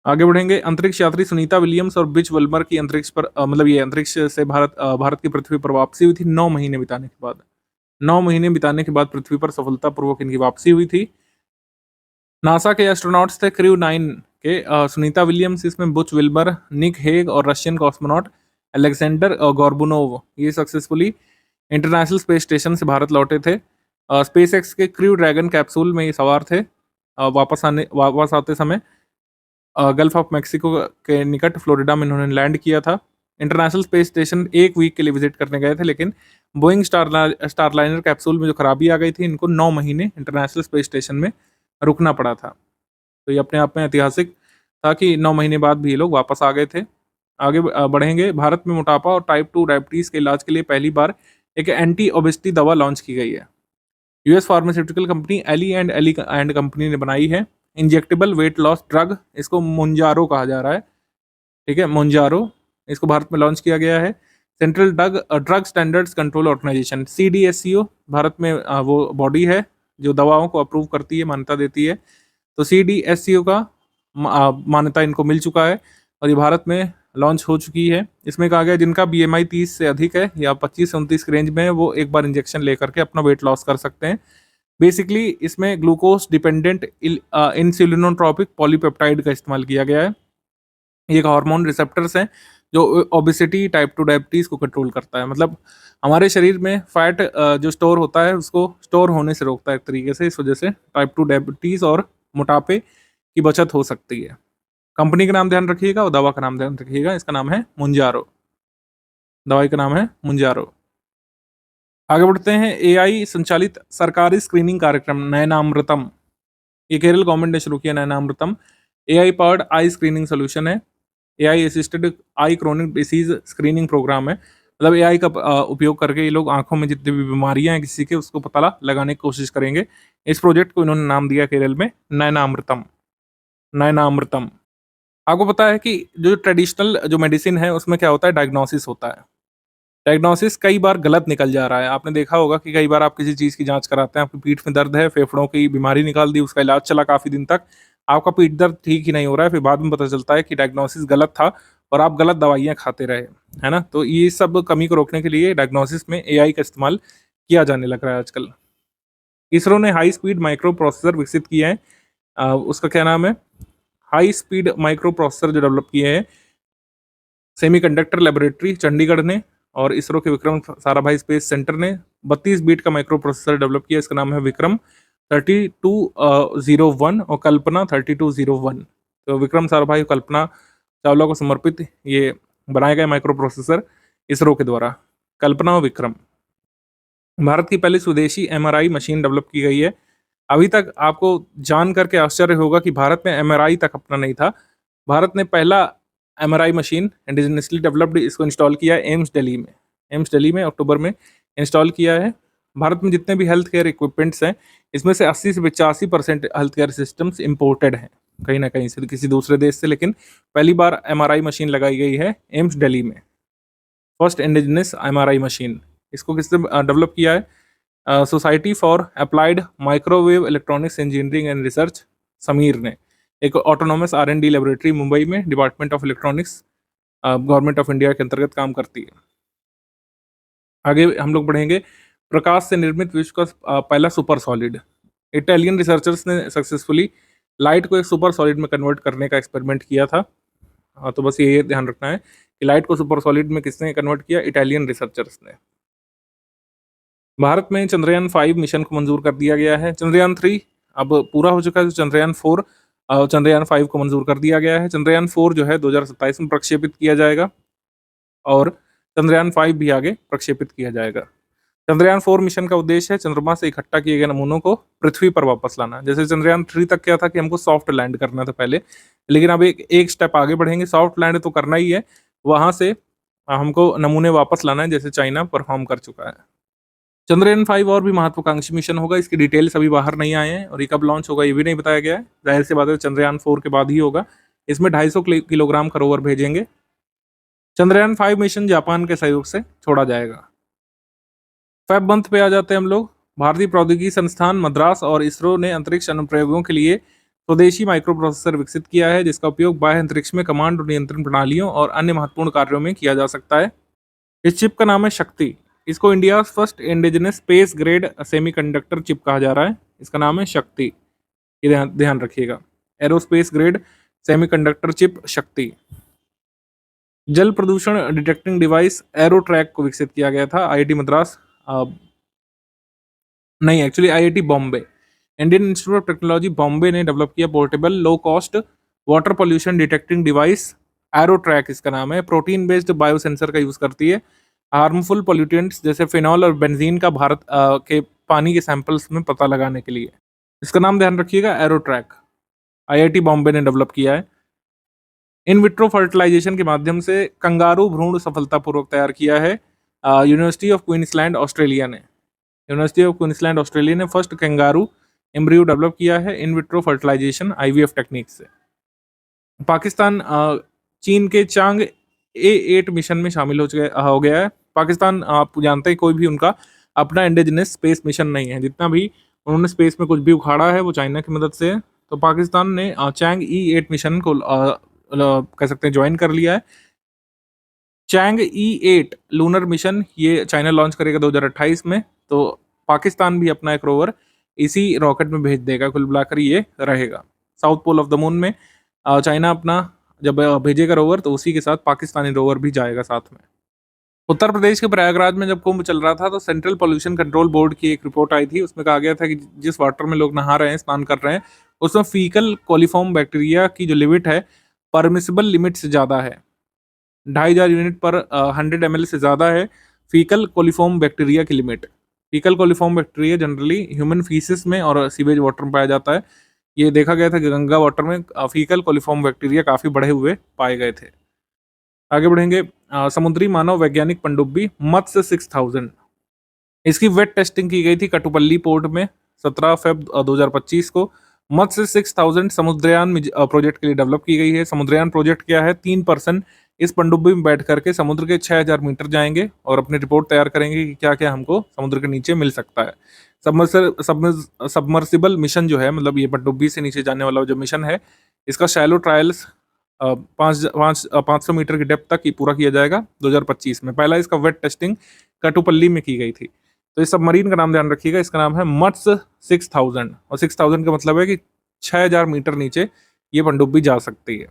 आगे बढ़ेंगे। अंतरिक्ष यात्री सुनीता विलियम्स और बिच वल्मर की अंतरिक्ष पर मतलब ये अंतरिक्ष से भारत की पृथ्वी पर वापसी हुई थी 9 महीने बिताने के बाद। 9 महीने बिताने के बाद पृथ्वी पर सफलतापूर्वक इनकी वापसी हुई थी। नासा के एस्ट्रोनॉट्स थे क्रू 9 के सुनीता विलियम्स, इसमें बुच विल्बर, निक हेग और रशियन कॉस्मोनॉट अलेक्जेंडर गोर्बुनोव ये सक्सेसफुली इंटरनेशनल स्पेस स्टेशन से भारत लौटे थे। स्पेस एक्स के क्रू ड्रैगन कैप्सूल में ये सवार थे। वापस आते समय गल्फ ऑफ मैक्सिको के निकट फ्लोरिडा में इन्होंने लैंड किया था। इंटरनेशनल स्पेस स्टेशन 1 वीक के लिए विजिट करने गए थे, लेकिन बोइंग स्टारलाइनर कैप्सूल में जो खराबी आ गई थी, इनको 9 महीने इंटरनेशनल स्पेस स्टेशन में रुकना पड़ा था। तो ये अपने आप में ऐतिहासिक था कि 9 महीने बाद भी ये लोग वापस आ गए थे। आगे बढ़ेंगे। भारत में मोटापा और टाइप 2 डायबिटीज़ के इलाज के लिए पहली बार एक एंटी ओबेसिटी दवा लॉन्च की गई है। US pharmaceutical company Eli and company ने बनाई है इंजेक्टेबल वेट लॉस ड्रग, इसको मोन्जारो कहा जा रहा है, ठीक है, मोन्जारो। इसको भारत में लॉन्च किया गया है। Central drug standards control organisation CDSCO Bharat में वो बॉडी है जो दवाओं को अप्रूव करती है, मान्यता देती है। तो CDSCO का मान्यता इनको मिल चुका है और ये भारत में लॉन्च हो चुकी है। इसमें कहा गया जिनका BMI 30 से अधिक है या 25 से 29 के रेंज में है, वो एक बार इंजेक्शन लेकर के अपना वेट लॉस कर सकते हैं। बेसिकली इसमें ग्लूकोज डिपेंडेंट इंसुलिनोट्रोपिक पॉलीपेप्टाइड का इस्तेमाल किया गया है। ये एक हार्मोन रिसेप्टर्स हैं जो ओबेसिटी टाइप 2 डायबिटीज़ को कंट्रोल करता है। मतलब हमारे शरीर में फैट जो स्टोर होता है उसको स्टोर होने से रोकता है एक तरीके से। इस वजह से टाइप 2 डायबिटीज़ और मोटापे की बचत हो सकती है। कंपनी का नाम ध्यान रखिएगा और दवा का नाम ध्यान रखिएगा। इसका नाम है मुंजारो, दवाई का नाम है मुंजारो। आगे बढ़ते हैं। AI संचालित सरकारी स्क्रीनिंग कार्यक्रम नयनामृतम, ये केरल गवर्नमेंट ने शुरू किया। नयनामृतम AI पावर्ड आई स्क्रीनिंग सोल्यूशन है। AI असिस्टेड आई क्रोनिक डिसीज स्क्रीनिंग प्रोग्राम है। मतलब AI का उपयोग करके ये लोग आंखों में जितनी भी बीमारियां हैं किसी के, उसको पता लगाने की कोशिश करेंगे। इस प्रोजेक्ट को इन्होंने नाम दिया केरल में नयनामृतम। नयनामृतम। आपको पता है कि जो ट्रेडिशनल जो मेडिसिन है उसमें क्या होता है? डायग्नोसिस होता है। डायग्नोसिस कई बार गलत निकल जा रहा है। आपने देखा होगा कि कई बार आप किसी चीज़ की जाँच कराते हैं, आपकी पीठ में दर्द है, फेफड़ों की बीमारी निकाल दी, उसका इलाज चला काफ़ी दिन तक, आपका पीठ दर्द ठीक ही नहीं हो रहा है, फिर बाद में पता चलता है कि डायग्नोसिस गलत था और आप गलत दवाइयाँ खाते रहे, है ना? तो ये सब कमी को रोकने के लिए डायग्नोसिस में एआई का इस्तेमाल किया जाने लग रहा है आजकल। इसरो ने हाई स्पीड माइक्रो प्रोसेसर विकसित किए हैं। उसका क्या नाम है? हाई स्पीड माइक्रो प्रोसेसर जो डेवलप किए हैं सेमीकंडक्टर लेबोरेटरी चंडीगढ़ ने और इसरो के विक्रम साराभाई स्पेस सेंटर ने 32 बीट का माइक्रो प्रोसेसर डेवलप किया। इसका नाम है विक्रम 3201 और कल्पना 3201। तो विक्रम साराभाई और कल्पना चावला को समर्पित ये बनाए गए माइक्रो प्रोसेसर इसरो के द्वारा। कल्पना और विक्रम भारत की पहली स्वदेशी एमआरआई मशीन डेवलप की गई है। अभी तक आपको जान करके आश्चर्य होगा कि भारत में एमआरआई तक अपना नहीं था। भारत ने पहला एमआरआई मशीन इंडिजिनसली डेवलप्ड इसको इंस्टॉल किया है एम्स दिल्ली में। एम्स दिल्ली में अक्टूबर में इंस्टॉल किया है। भारत में जितने भी हेल्थ केयर इक्विपमेंट्स हैं इसमें से 80 से 85% हेल्थ केयर सिस्टम्स इम्पोर्टेड हैं कहीं ना कहीं से किसी दूसरे देश से, लेकिन पहली बार एमआरआई मशीन लगाई गई है एम्स दिल्ली में। First indigenous MRI machine. इसको किसने डेवलप किया है? Society for applied microwave electronics engineering and research Sameer ने। एक ऑटोनॉमस R&D लेबोरेटरी मुंबई में department of electronics government of India के अंतर्गत काम करती है। आगे हम लोग बढ़ेंगे। प्रकाश से निर्मित विश्व का पहला सुपर सॉलिड। इटालियन रिसर्चर्स ने सक्सेसफुली लाइट को एक सुपर सॉलिड में कन्वर्ट करने का एक्सपेरिमेंट किया था। तो बस ये ध्यान रखना है कि लाइट को सुपर सॉलिड में किसने कन्वर्ट किया? इटालियन रिसर्चर्स ने। भारत में चंद्रयान 5 मिशन को मंजूर कर दिया गया है। चंद्रयान 3 अब पूरा हो चुका है, तो चंद्रयान 4 चंद्रयान 5 को मंजूर कर दिया गया है। चंद्रयान 4 जो है 2027 में प्रक्षेपित किया जाएगा और चंद्रयान 5 भी आगे प्रक्षेपित किया जाएगा। चंद्रयान 4 मिशन का उद्देश्य है चंद्रमा से इकट्ठा किए गए नमूनों को पृथ्वी पर वापस लाना। जैसे चंद्रयान 3 तक क्या था कि हमको सॉफ्ट लैंड करना था पहले, लेकिन अब एक स्टेप आगे बढ़ेंगे। सॉफ्ट लैंड तो करना ही है, वहां से हमको नमूने वापस लाना है, जैसे चाइना परफॉर्म कर चुका है। चंद्रयान 5 और भी महत्वाकांक्षी मिशन होगा। इसकी डिटेल्स अभी बाहर नहीं आए हैं और ये कब लॉन्च होगा ये भी नहीं बताया गया है। जाहिर सी बात है चंद्रयान 4 के बाद ही होगा। इसमें 250 किलोग्राम का रोवर भेजेंगे। चंद्रयान 5 मिशन जापान के सहयोग से छोड़ा जाएगा। फेब मंथ पे आ जाते हैं हम लोग। भारतीय प्रौद्योगिकी संस्थान मद्रास और इसरो ने अंतरिक्ष अनुप्रयोगों के लिए स्वदेशी माइक्रो प्रोसेसर विकसित किया है, जिसका उपयोग बाह्य अंतरिक्ष में कमांड और नियंत्रण प्रणालियों और अन्य महत्वपूर्ण कार्यों में किया जा सकता है। इस चिप का नाम है शक्ति। इसको India first indigenous space grade semiconductor chip कहा जा रहा है। इसका नाम है शक्ति, ये ध्यान रखिएगा। एरोस्पेस ग्रेड सेमीकंडक्टर चिप शक्ति। जल प्रदूषण डिटेक्टिंग डिवाइस एरो ट्रैक को विकसित किया गया था आईआईटी मद्रास नहीं actually IIT Bombay. Indian institute of technology Bombay ने डेवलप किया portable low cost water pollution detecting device arrow track इसका नाम है। प्रोटीन बेस्ड बायोसेंसर का यूज करती है हार्मफुल पोल्यूटेंट्स जैसे फिनॉल और बेंजीन का भारत के पानी के सैंपल्स में पता लगाने के लिए। इसका नाम ध्यान रखिएगा एरो ट्रैक, आईआईटी बॉम्बे ने डेवलप किया है। इन विट्रो फर्टिलाइजेशन के माध्यम से कंगारू भ्रूण सफलतापूर्वक तैयार किया है यूनिवर्सिटी ऑफ क्वींसलैंड ऑस्ट्रेलिया ने। यूनिवर्सिटी ऑफ क्वींसलैंड ऑस्ट्रेलिया ने फर्स्ट कंगारू एम्ब्रियो डेवलप किया है in vitro fertilisation IVF technique से। पाकिस्तान चीन के चांग A8 मिशन में शामिल हो गया है। पाकिस्तान आप जानते हैं कोई भी उनका अपना इंडिजिनस स्पेस मिशन नहीं है। जितना भी उन्होंने स्पेस में कुछ भी उखाड़ा है वो चाइना की मदद से है। तो पाकिस्तान ने चैंग E8 मिशन को कह सकते हैं ज्वाइन कर लिया है। चैंग E8 लूनर मिशन ये चाइना लॉन्च करेगा 2028 में। तो पाकिस्तान भी अपना एक रोवर इसी रॉकेट में भेज देगा। कुल मिलाकर ये रहेगा south pole of the moon में चाइना अपना जब भेजेगा रोवर तो उसी के साथ पाकिस्तानी रोवर भी जाएगा साथ में। उत्तर प्रदेश के प्रयागराज में जब कुंभ चल रहा था तो सेंट्रल पोल्यूशन कंट्रोल बोर्ड की एक रिपोर्ट आई थी। उसमें कहा गया था कि जिस वाटर में लोग नहा रहे हैं स्नान कर रहे हैं उसमें फीकल कोलिफॉर्म बैक्टीरिया की जो लिमिट है परमिसिबल लिमिट से ज़्यादा है। 2500 यूनिट पर 100 ml से ज़्यादा है फीकल कोलिफॉर्म बैक्टीरिया की लिमिट। Faecal coliform bacteria generally human faeces में और सीवेज वाटर में पाया जाता है। ये देखा गया था कि गंगा वाटर में फीकल कोलिफॉर्म बैक्टीरिया काफ़ी बढ़े हुए पाए गए थे। आगे बढ़ेंगे। समुद्री मानव वैज्ञानिक पनडुब्बी मत्स्य 6000 इसकी वेट टेस्टिंग की गई थी कटुपल्ली पोर्ट में 17 फेब 2025 को। मत्स्य 6000 समुद्रयान प्रोजेक्ट के लिए डेवलप की गई है। समुद्रयान प्रोजेक्ट क्या है? 3 पर्सन इस पनडुब्बी में बैठ करके समुद्र के 6000 मीटर जाएंगे और अपनी रिपोर्ट तैयार करेंगे कि क्या क्या हमको समुद्र के नीचे मिल सकता है। सबमर्सिबल मिशन जो है, मतलब ये पनडुब्बी से नीचे जाने वाला जो मिशन है, इसका शैलो ट्रायल्स 500 मीटर की डेप्थ तक ही पूरा किया जाएगा 2025 में। पहला इसका वेट टेस्टिंग कटुपल्ली में की गई थी। तो इस सबमरीन का नाम ध्यान रखिएगा, इसका नाम है मत्स्य 6000, और 6000 का मतलब है कि 6000 मीटर नीचे ये पनडुब्बी जा सकती है।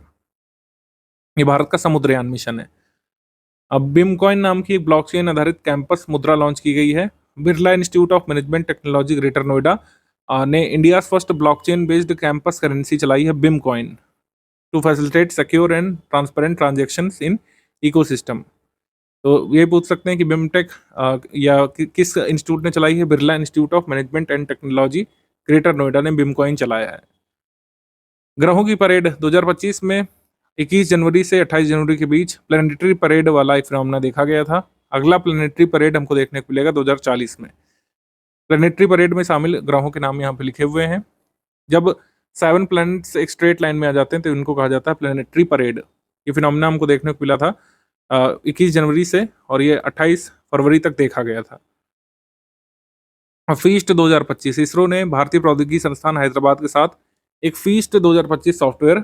ये भारत का समुद्रयान मिशन है। अब बिमकॉइन नाम की एक ब्लॉकचेन आधारित कैंपस मुद्रा लॉन्च की गई है। Birla institute of management technology greater Noida ने India first blockchain based campus currency चलाई है Bimcoin to facilitate secure and transparent transactions in ecosystem. तो ये पूछ सकते हैं कि बिमटेक या किस इंस्टीट्यूट ने चलाई है। Birla institute of management and technology greater Noida ने बिमकॉइन चलाया है। ग्रहों की परेड 2025 में 21 जनवरी से 28 जनवरी के बीच प्लानिटरी परेड वाला एक फिनोमेना देखा गया था। अगला प्लानिटरी परेड हमको देखने को मिलेगा 2040 में। प्लानिटरी परेड में शामिल ग्रहों के नाम यहाँ पे लिखे हुए हैं। जब 7 प्लैनेट्स एक स्ट्रेट लाइन में आ जाते हैं तो इनको कहा जाता है प्लानिटरी परेड। ये फिनोमेना हमको देखने को मिला था 21 जनवरी से, और ये 28 फरवरी तक देखा गया था। फीस्ट 2025, इसरो ने भारतीय प्रौद्योगिकी संस्थान हैदराबाद के साथ एक फीस्ट 2025 सॉफ्टवेयर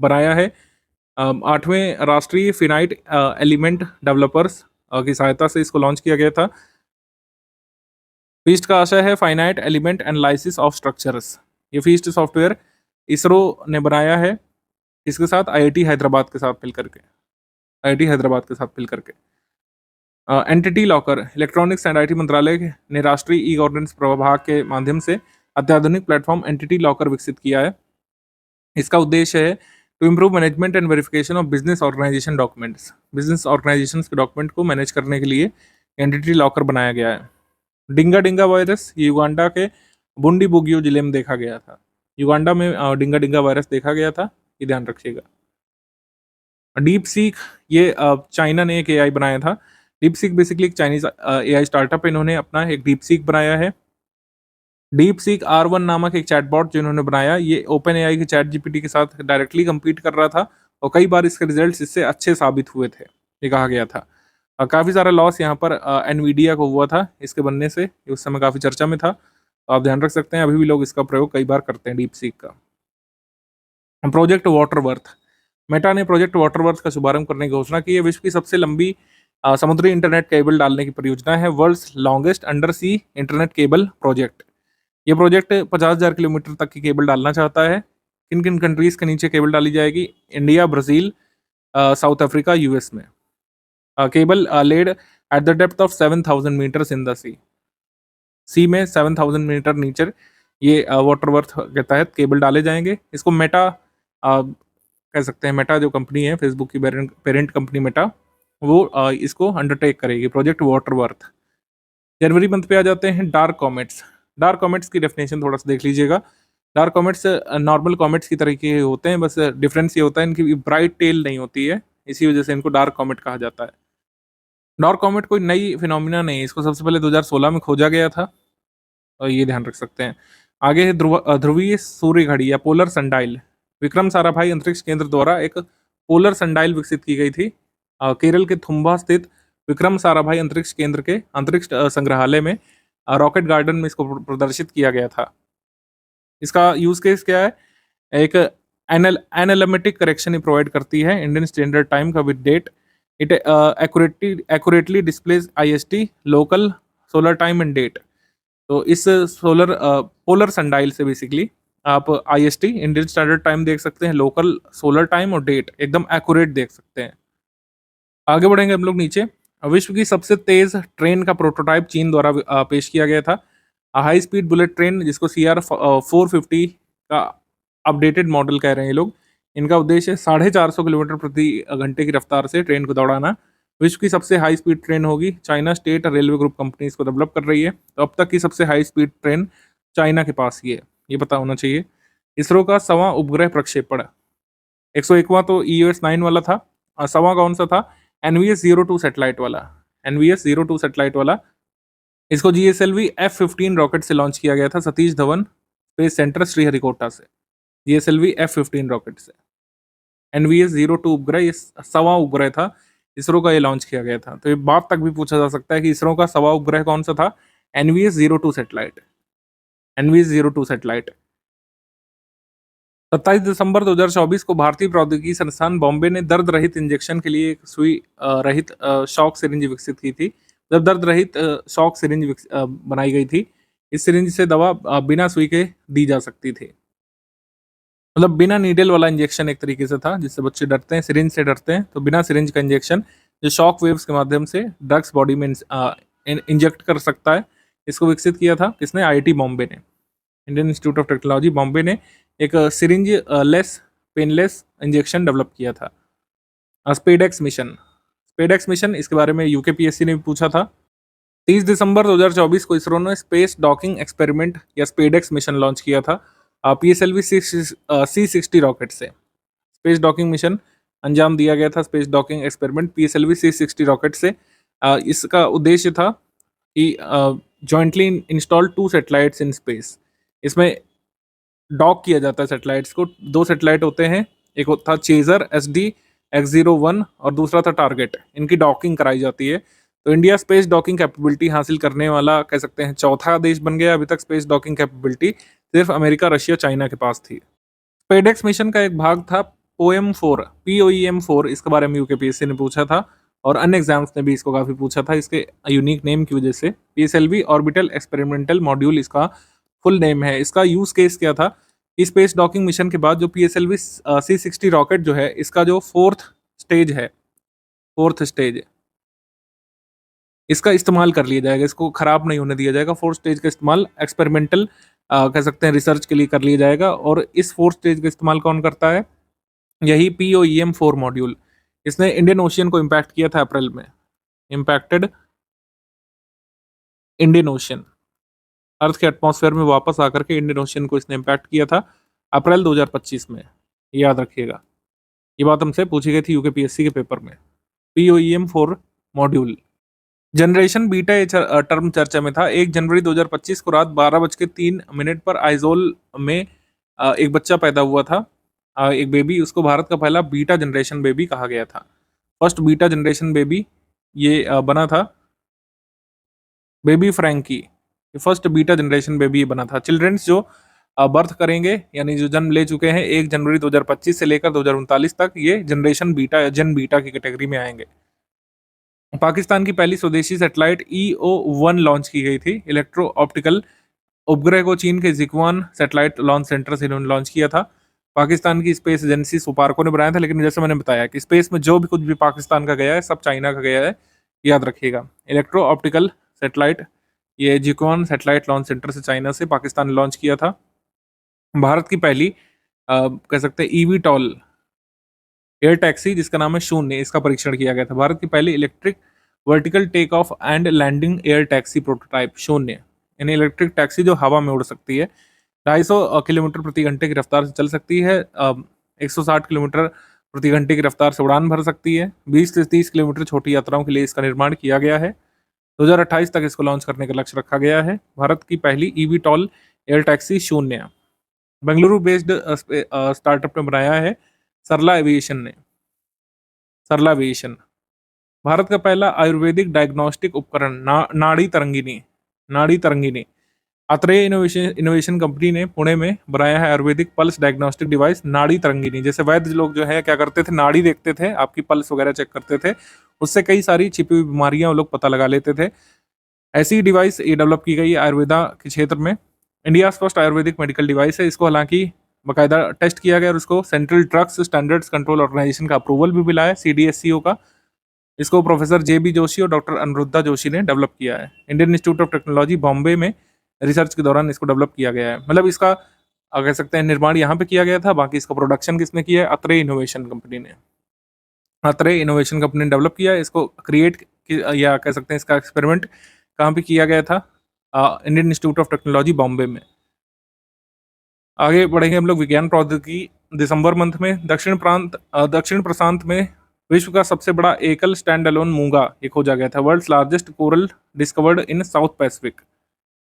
बनाया है। 8वें राष्ट्रीय फिनाइट एलिमेंट डेवलपर्स की सहायता से इसको लॉन्च किया गया था। फीस्ट का आशय है finite element analysis of structures. ये फीस्ट सॉफ्टवेयर इसरो ने बनाया है, इसके साथ आईआईटी हैदराबाद के साथ मिल करके entity locker, electronics and IT मंत्रालय ने राष्ट्रीय ई गवर्नेंस प्रभाग के माध्यम से अत्याधुनिक प्लेटफॉर्म एंटिटी लॉकर विकसित किया है। इसका उद्देश्य है to improve management and verification of business organisation documents. Business organisation के डॉक्यूमेंट को मैनेज करने के लिए एंटिटी लॉकर बनाया गया है। डिंगा डिंगा वायरस ये युगांडा के बुंडी बुगियो जिले में देखा गया था। युगांडा में डिंगा डिंगा वायरस देखा गया था, ये ध्यान रखिएगा। डीप सीक ये चाइना ने एक एआई बनाया था। डीप सीक बेसिकली एक चाइनीज एआई स्टार्टअप, इन्होंने अपना एक डीप सीक बनाया है। डीप सीक R1 नामक एक चैटबॉट जो इन्होंने बनाया, ये ओपन एआई के चैट जीपीटी के साथ डायरेक्टली compete कर रहा था और कई बार इसके रिजल्ट्स इससे अच्छे साबित हुए थे, ये कहा गया था। काफ़ी सारा लॉस यहाँ पर एनवीडिया को हुआ था इसके बनने से, ये उस समय काफ़ी चर्चा में था। तो आप ध्यान रख सकते हैं, अभी भी लोग इसका प्रयोग कई बार करते हैं डीप सीक का। प्रोजेक्ट वाटरवर्थ, मेटा ने प्रोजेक्ट वाटरवर्थ का शुभारंभ करने की घोषणा की है। विश्व की सबसे लंबी समुद्री इंटरनेट केबल डालने की परियोजना है, वर्ल्ड्स लॉन्गेस्ट अंडर सी इंटरनेट केबल प्रोजेक्ट। ये प्रोजेक्ट 50,000 किलोमीटर तक की केबल डालना चाहता है। किन किन कंट्रीज के नीचे केबल डाली जाएगी? India, Brazil, South Africa, US में। Cable laid at the depth of 7,000 metres in the sea में 7,000 मीटर नीचे ये वाटरवर्थ के तहत केबल डाले जाएंगे। इसको मेटा कह सकते हैं। मेटा जो कंपनी है, फेसबुक की पेरेंट कंपनी मेटा, वो इसको अंडरटेक करेगी, प्रोजेक्ट वाटरवर्थ। जनवरी मंथ पे आ जाते हैं डार्क कॉमेट्स। डार्क कॉमेट्स की डेफिनेशन थोड़ा सा देख लीजिएगा। डार्क कॉमेट्स नॉर्मल कॉमेट्स की तरीके के होते हैं, बस डिफरेंस ये होता है इनकी ब्राइट टेल नहीं होती है, इसी वजह से इनको डार्क कॉमेट कहा जाता है। डार्क कॉमेट कोई नई फिनोमिना नहीं है, इसको सबसे पहले 2016 में खोजा गया था, और ये ध्यान रख सकते हैं। आगे है ध्रुवीय सूर्य घड़ी या पोलर सनडाइल। विक्रम साराभाई अंतरिक्ष केंद्र द्वारा एक पोलर सनडाइल विकसित की गई थी। केरल के थुम्बा स्थित विक्रम साराभाई अंतरिक्ष केंद्र के अंतरिक्ष संग्रहालय में रॉकेट गार्डन में इसको प्रदर्शित किया गया था। इसका यूज केस क्या है? एक एनालिटिक करेक्शन प्रोवाइड करती है इंडियन स्टैंडर्ड टाइम का with date. It accurately displays IST, local, solar time and date. तो इस पोलर सनडाइल से बेसिकली आप IST, इंडियन स्टैंडर्ड टाइम देख सकते हैं, लोकल, सोलर टाइम और डेट एकदम एक्यूरेट देख सकते हैं। आगे बढ़ेंगे हम लोग नीचे। विश्व की सबसे तेज ट्रेन का प्रोटोटाइप चीन द्वारा पेश किया गया था। हाई स्पीड बुलेट ट्रेन, जिसको CR 450 का अपडेटेड मॉडल कह रहे हैं ये लोग। इनका उद्देश्य 450 किलोमीटर प्रति घंटे की रफ्तार से ट्रेन को दौड़ाना। विश्व की सबसे हाई स्पीड ट्रेन होगी। China state railway group company इसको डेवलप कर रही है। तो अब तक की सबसे हाई स्पीड ट्रेन चाइना के पास ही है, ये पता होना चाहिए। इसरो का 1वां उपग्रह प्रक्षेपण, 101वां तो EOS-9 वाला था, 1वां कौन सा था? NVS-02 सैटेलाइट वाला। NVS-02 सैटेलाइट वाला, इसको GSLV F-15 रॉकेट से लॉन्च किया गया था सतीश धवन स्पेस सेंटर श्रीहरिकोटा से। GSLV F-15 रॉकेट से। NVS-02 उपग्रह, ये सवा उपग्रह था इसरो का, ये लॉन्च किया गया था। तो ये बात तक भी पूछा जा सकता है कि इसरो का सवा उपग्रह कौन सा था? NVS-02 satellite, NVS-02 satellite. 27 दिसंबर 2024 को भारतीय प्रौद्योगिकी संस्थान बॉम्बे ने दर्द रहित इंजेक्शन के लिए एक सुई रहित शॉक सिरिंज विकसित की थी। जब दर्द रहित शॉक सिरिंज बनाई गई थी, इस सिरिंज से दवा बिना सुई के दी जा सकती थी। मतलब बिना नीडल वाला इंजेक्शन एक तरीके से था, जिससे बच्चे डरते हैं, सिरिंज से डरते हैं, तो बिना सिरिंज का इंजेक्शन जो शॉक वेव्स के माध्यम से ड्रग्स बॉडी में इंजेक्ट कर सकता है, इसको विकसित किया था किसने? IIT बॉम्बे ने, Indian institute of technology Bombay ने एक syringe less painless injection develop किया था। स्पेडेक्स मिशन, स्पेडेक्स मिशन, इसके बारे में UKPSC ने भी पूछा था। 30 दिसंबर 2024 को इसरो ने स्पेस डॉकिंग एक्सपेरिमेंट या स्पेडेक्स मिशन लॉन्च किया था PSLV C60 रॉकेट से। स्पेस डॉकिंग मिशन अंजाम दिया गया था, space docking experiment PSLV C60 rocket से। इसका उद्देश्य था कि jointly install 2 satellites in space. इसमें डॉक किया जाता है सैटेलाइट्स को। 2 सैटेलाइट होते हैं, एक था चेजर SD X01 और दूसरा था टारगेट। इनकी डॉकिंग कराई जाती है। तो इंडिया स्पेस डॉकिंग कैपेबिलिटी हासिल करने वाला कह सकते हैं चौथा देश बन गया। अभी तक स्पेस डॉकिंग कैपेबिलिटी सिर्फ अमेरिका, रशिया, चाइना के पास थी। स्पेडेक्स मिशन का एक भाग था POEM4, इसके बारे में UKPSC ने पूछा था और अन्य एग्जाम्स ने भी इसको काफ़ी पूछा था इसके यूनिक नेम की वजह से। PSLV ऑर्बिटल एक्सपेरिमेंटल मॉड्यूल इसका फुल नेम है। इसका यूज केस क्या था कि स्पेस डॉकिंग मिशन के बाद जो PSLV C60 रॉकेट जो है, इसका जो फोर्थ स्टेज इसका इस्तेमाल कर लिया जाएगा, इसको खराब नहीं होने दिया जाएगा। फोर्थ स्टेज का इस्तेमाल एक्सपेरिमेंटल कह सकते हैं रिसर्च के लिए कर लिया जाएगा। और इस फोर्थ स्टेज का इस्तेमाल कौन करता है? यही POEM4 मॉड्यूल। इसने इंडियन ओशियन को इम्पैक्ट किया था अप्रैल में, इम्पैक्टेड इंडियन ओशियन, अर्थ के एटमॉस्फेयर में वापस आकर के इंडियन ओशियन को इसने इम्पैक्ट किया था अप्रैल 2025 में। याद रखिएगा, ये बात हमसे पूछी गई थी UKPSC के पेपर में। POEM4 module. जनरेशन बीटा ये टर्म चर्चा में था। 1 जनवरी 2025 को रात 12:03 पर आइजोल में एक बच्चा पैदा हुआ था, एक बेबी। उसको भारत का पहला बीटा जनरेशन बेबी कहा गया था। फर्स्ट बीटा जनरेशन बेबी ये बना था baby Frankie. First beta generation baby ये बना था। चिल्ड्रंस जो बर्थ करेंगे, यानी जो जन्म ले चुके हैं 1 जनवरी 2025 से लेकर 2039 तक, ये जनरेशन बीटा या जन बीटा की कैटेगरी में आएंगे। पाकिस्तान की पहली स्वदेशी सैटेलाइट EO1 लॉन्च की गई थी। इलेक्ट्रो ऑप्टिकल उपग्रह को चीन के जिक्वान सैटेलाइट लॉन्च सेंटर से इन्होंने लॉन्च किया था। पाकिस्तान की स्पेस एजेंसी सुपार्को ने बनाया था, लेकिन जैसे मैंने बताया कि स्पेस में जो भी कुछ भी पाकिस्तान का गया है सब चाइना का गया है, याद रखिएगा। इलेक्ट्रो ऑप्टिकल सैटेलाइट ये जिक्वान सैटेलाइट लॉन्च सेंटर से चाइना से पाकिस्तान ने लॉन्च किया था। भारत की पहली कह सकते हैं eVTOL एयर टैक्सी जिसका नाम है शून्य, इसका परीक्षण किया गया था। भारत की पहली electric vertical take off and landing air taxi prototype Shunya, यानी इलेक्ट्रिक टैक्सी जो हवा में उड़ सकती है, 250 किलोमीटर प्रति घंटे की रफ्तार से चल सकती है, 160 किलोमीटर प्रति घंटे की रफ्तार से उड़ान भर सकती है। 20 से 30 किलोमीटर छोटी यात्राओं के लिए इसका निर्माण किया गया है। 2028 तक इसको लॉन्च करने का लक्ष्य रखा गया है। भारत की पहली eVTOL एयर टैक्सी शून्य बेंगलुरु बेस्ड स्टार्टअप ने बनाया है सरला एविएशन ने। सरला एविएशन भारत का पहला आयुर्वेदिक डायग्नोस्टिक उपकरण नाड़ी तरंगिनी अत्रेय इनोवेशन कंपनी ने पुणे में बनाया है आयुर्वेदिक पल्स डायग्नोस्टिक डिवाइस नाड़ी तरंगिनी। जैसे वैद्य लोग जो है क्या करते थे, नाड़ी देखते थे, आपकी पल्स वगैरह चेक करते थे, उससे कई सारी छिपी हुई बीमारियां वो लोग पता लगा लेते थे। ऐसी डिवाइस ये डेवलप की गई है आयुर्वेदा के क्षेत्र में। India first Ayurvedic medical device है। इसको हालांकि बाकायदा टेस्ट किया गया और उसको central drugs standards control organisation का अप्रूवल भी मिला है, CDSCO का। इसको प्रोफेसर JB जोशी और डॉक्टर अनुरुद्धा जोशी ने डेवलप किया है। Indian institute of technology Bombay में रिसर्च के दौरान इसको डेवलप किया गया है। मतलब इसका कह सकते हैं निर्माण यहाँ पे किया गया था, बाकी इसका प्रोडक्शन किसने किया है? अत्रेय इनोवेशन कंपनी ने। अत्रेय इनोवेशन कंपनी ने डेवलप किया है इसको। क्रिएट या कह सकते हैं इसका एक्सपेरिमेंट कहाँ पे किया गया था? Indian institute of technology Bombay में। आगे बढ़ेंगे हम लोग विज्ञान प्रौद्योगिकी। दिसंबर मंथ में दक्षिण प्रशांत में विश्व का सबसे बड़ा एकल स्टैंड अलोन मूंगा ये खोजा गया था। World's largest coral discovered in South Pacific.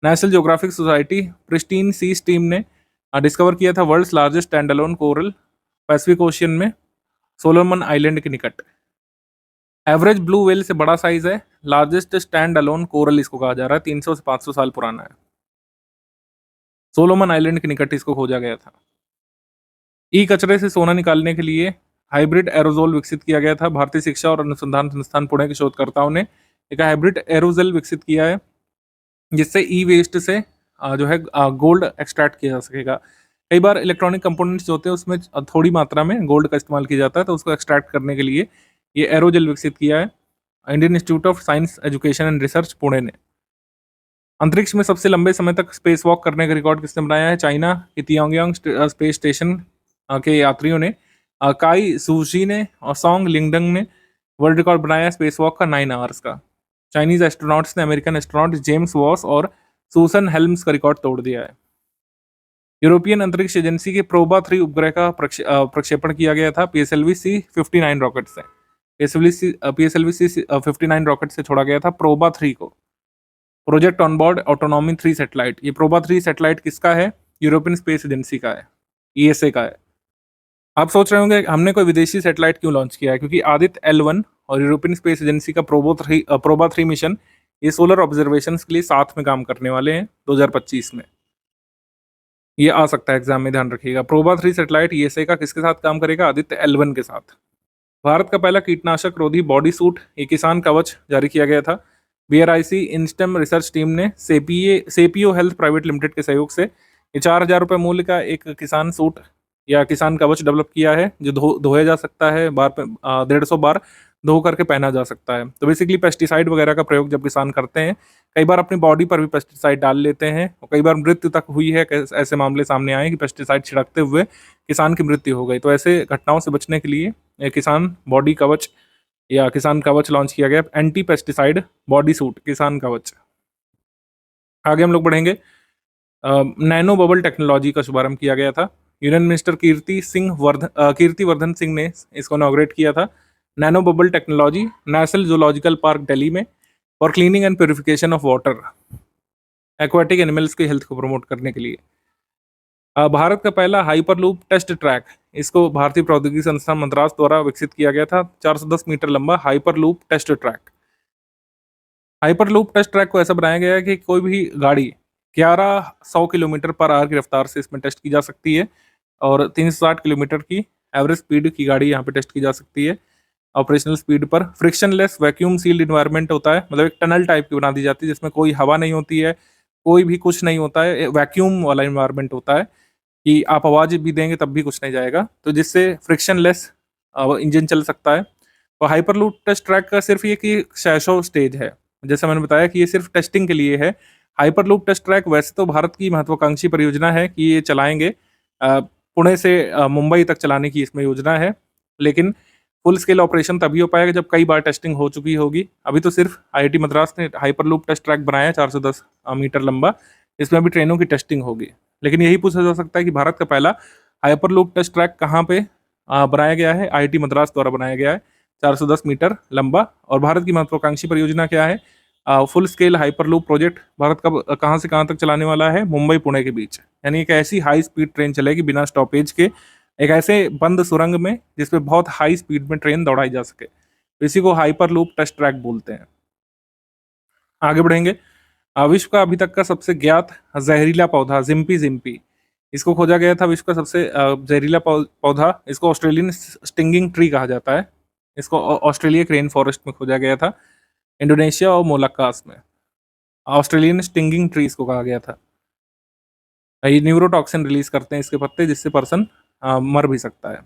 National Geographic Society Pristine Seas team ने डिस्कवर किया था world's largest stand alone coral Pacific Ocean में। सोलोमन आइलैंड के निकट। एवरेज ब्लू व्हेल से बड़ा साइज है। लार्जेस्ट स्टैंड अलोन कोरल इसको कहा जा रहा है, 300 से 500 साल पुराना है। सोलोमन आइलैंड के निकट इसको खोजा गया था। ई कचरे से सोना निकालने के लिए हाइब्रिड एरोजोल विकसित किया गया था। भारतीय शिक्षा और अनुसंधान संस्थान पुणे के शोधकर्ताओं ने एक हाइब्रिड एरोजोल विकसित किया है, जिससे ई वेस्ट से जो है गोल्ड एक्सट्रैक्ट किया जा सकेगा। कई बार इलेक्ट्रॉनिक कंपोनेंट्स जो होते हैं उसमें थोड़ी मात्रा में गोल्ड का इस्तेमाल किया जाता है, तो उसको एक्सट्रैक्ट करने के लिए ये एरोजेल विकसित किया है Indian institute of science education and research Pune ने। अंतरिक्ष में सबसे लंबे समय तक स्पेस वॉक करने का रिकॉर्ड किसने बनाया है? चाइना के तियांगयांग स्पेस स्टेशन के यात्रियों ने, काई सूजी ने और सॉन्ग लिंगडंग ने वर्ल्ड रिकॉर्ड बनाया स्पेस वॉक का 9 आवर्स का। चाइनीज एस्ट्रोनॉट्स ने अमेरिकन एस्ट्रोनॉट जेम्स वॉस और सूसन हेल्म्स का रिकॉर्ड तोड़ दिया है। यूरोपियन अंतरिक्ष एजेंसी के प्रोबा 3 उपग्रह का प्रक्षेपण किया गया था पीएसएलवी C-59 रॉकेट से। पीएसएलवी C-59 रॉकेट से छोड़ा गया था प्रोबा 3 को। प्रोजेक्ट ऑनबोर्ड ऑटोनॉमी 3 सैटेलाइट, ये प्रोबा 3 सैटेलाइट किसका है? यूरोपियन स्पेस एजेंसी का है, ईएसए का है। आप सोच रहे होंगे हमने कोई विदेशी सैटेलाइट क्यों लॉन्च किया है? क्योंकि आदित्य L1 और यूरोपियन स्पेस एजेंसी का प्रोबा 3 मिशन ये सोलर ऑब्जर्वेशन के लिए साथ में काम करने वाले हैं 2025 में। ये आ सकता है एग्जाम में, ध्यान रखिएगा। प्रोबा 3 सैटेलाइट ईएसए का किसके साथ काम करेगा? आदित्य L1 के साथ। भारत का पहला कीटनाशक रोधी बॉडी सूट ये किसान कवच जारी किया गया था। बीआरआईसी इंस्टेम रिसर्च टीम ने सेपियो हेल्थ प्राइवेट लिमिटेड के सहयोग से ये 4,000 रुपये मूल्य का एक किसान सूट या किसान कवच डेवलप किया है, जो धोया जा सकता है, 150 बार धो करके पहना जा सकता है। तो बेसिकली पेस्टिसाइड वगैरह का प्रयोग जब किसान करते हैं, कई बार अपनी बॉडी पर भी पेस्टिसाइड डाल लेते हैं और कई बार मृत्यु तक हुई है। ऐसे मामले सामने आए कि पेस्टिसाइड छिड़कते हुए किसान की मृत्यु हो गई। तो ऐसे घटनाओं से बचने के लिए एक किसान बॉडी कवच या किसान कवच लॉन्च किया गया, एंटी पेस्टिसाइड बॉडी सूट किसान कवच। आगे हम लोग बढ़ेंगे। नैनो बबल टेक्नोलॉजी का शुभारंभ किया गया था। यूनियन मिनिस्टर कीर्तिवर्धन सिंह ने इसको इनॉग्रेट किया था। Nano bubble technology national zoological park Delhi में for cleaning and purification of water, aquatic animals की हेल्थ को प्रमोट करने के लिए। भारत का पहला हाइपरलूप टेस्ट ट्रैक, इसको भारतीय प्रौद्योगिकी संस्थान मद्रास द्वारा विकसित किया गया था। 410 मीटर लंबा hyperloop test track. Hyperloop test track को ऐसा बनाया गया है कि कोई भी गाड़ी 1100 किलोमीटर पर आवर की रफ्तार से इसमें टेस्ट की जा सकती है और 360 किलोमीटर की एवरेज स्पीड की गाड़ी यहाँ पे टेस्ट की जा सकती है ऑपरेशनल स्पीड पर। फ्रिक्शनलेस वैक्यूम सील्ड इन्वायरमेंट होता है, मतलब एक टनल टाइप की बना दी जाती है जिसमें कोई हवा नहीं होती है, कोई भी कुछ नहीं होता है, वैक्यूम वाला इन्वायरमेंट होता है कि आप आवाज भी देंगे तब भी कुछ नहीं जाएगा, तो जिससे फ्रिक्शनलेस इंजन चल सकता है। और हाइपरलूप टेस्ट ट्रैक का सिर्फ ये कि शैशो स्टेज है, जैसा मैंने बताया कि ये सिर्फ टेस्टिंग के लिए है। हाइपरलूप टेस्ट ट्रैक वैसे तो भारत की महत्वाकांक्षी परियोजना है कि ये चलाएंगे, पुणे से मुंबई तक चलाने की इसमें योजना है, लेकिन फुल स्केल ऑपरेशन तभी हो पाएगा जब कई बार टेस्टिंग हो चुकी होगी। अभी तो सिर्फ आईआईटी मद्रास ने हाइपरलूप टेस्ट ट्रैक बनाया है 410 मीटर लंबा, इसमें अभी ट्रेनों की टेस्टिंग होगी। लेकिन यही पूछा जा सकता है कि भारत का पहला हाइपरलूप टेस्ट ट्रैक कहाँ पे बनाया गया है? आईआईटी मद्रास द्वारा बनाया गया है, 410 मीटर लंबा। और भारत की महत्वाकांक्षी परियोजना क्या है? Full scale hyperloop project Bharat का कहाँ से कहाँ तक चलाने वाला है? मुंबई पुणे के बीच, यानी एक ऐसी हाई स्पीड ट्रेन चलेगी बिना स्टॉपेज के, एक ऐसे बंद सुरंग में जिसमें बहुत हाई स्पीड में ट्रेन दौड़ाई जा सके। इसी को हाइपरलूप टेस्ट ट्रैक बोलते हैं। आगे बढ़ेंगे। विश्व का अभी तक का सबसे ज्ञात जहरीला पौधा जिम्पी, इसको खोजा गया था। विश्व का सबसे जहरीला पौधा, इसको ऑस्ट्रेलियन स्टिंगिंग ट्री कहा जाता है। इसको ऑस्ट्रेलिया के रेन फॉरेस्ट में खोजा गया था, इंडोनेशिया और मोलक्कास में। ऑस्ट्रेलियन स्टिंगिंग ट्री इसको कहा गया था। ये न्यूरोटॉक्सिन रिलीज करते हैं इसके पत्ते, जिससे पर्सन मर भी सकता है।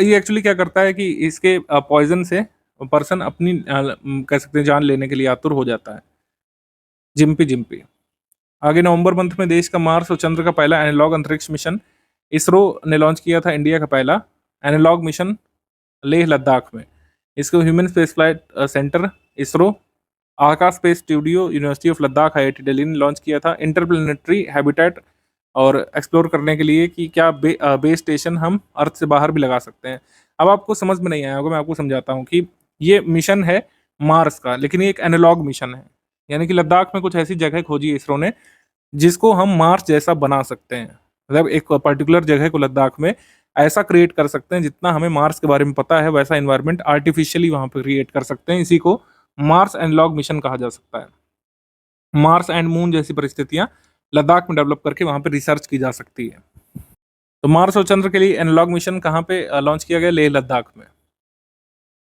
ये एक्चुअली क्या करता है कि इसके पॉइजन से पर्सन अपनी कह सकते हैं जान लेने के लिए आतुर हो जाता है। जिम्पी। आगे नवंबर मंथ में देश का मार्स और चंद्र का पहला एनालॉग अंतरिक्ष मिशन इसरो ने लॉन्च किया था। इंडिया का पहला एनालॉग मिशन लेह लद्दाख में। इसको human space flight centre ISRO, Akash space studio, university of Ladakh, IIT Delhi ने लॉन्च किया था इंटरप्लेनेटरी हैबिटेट और एक्सप्लोर करने के लिए कि क्या बेस स्टेशन हम अर्थ से बाहर भी लगा सकते हैं। अब आपको समझ में नहीं आया होगा, मैं आपको समझाता हूँ कि ये मिशन है मार्स का, लेकिन ये एक एनालॉग मिशन है, यानी कि लद्दाख में कुछ ऐसी जगह खोजी है इसरो ने जिसको हम मार्स जैसा बना सकते हैं। मतलब एक पर्टिकुलर जगह को लद्दाख में ऐसा क्रिएट कर सकते हैं जितना हमें मार्स के बारे में पता है वैसा एनवायरनमेंट आर्टिफिशियली वहां पर क्रिएट कर सकते हैं। इसी को मार्स एनालॉग मिशन कहा जा सकता है। मार्स एंड मून जैसी परिस्थितियां लद्दाख में डेवलप करके वहां पे रिसर्च की जा सकती है। तो मार्स और चंद्र के लिए एनालॉग मिशन कहाँ पे लॉन्च किया गया? लेह लद्दाख में।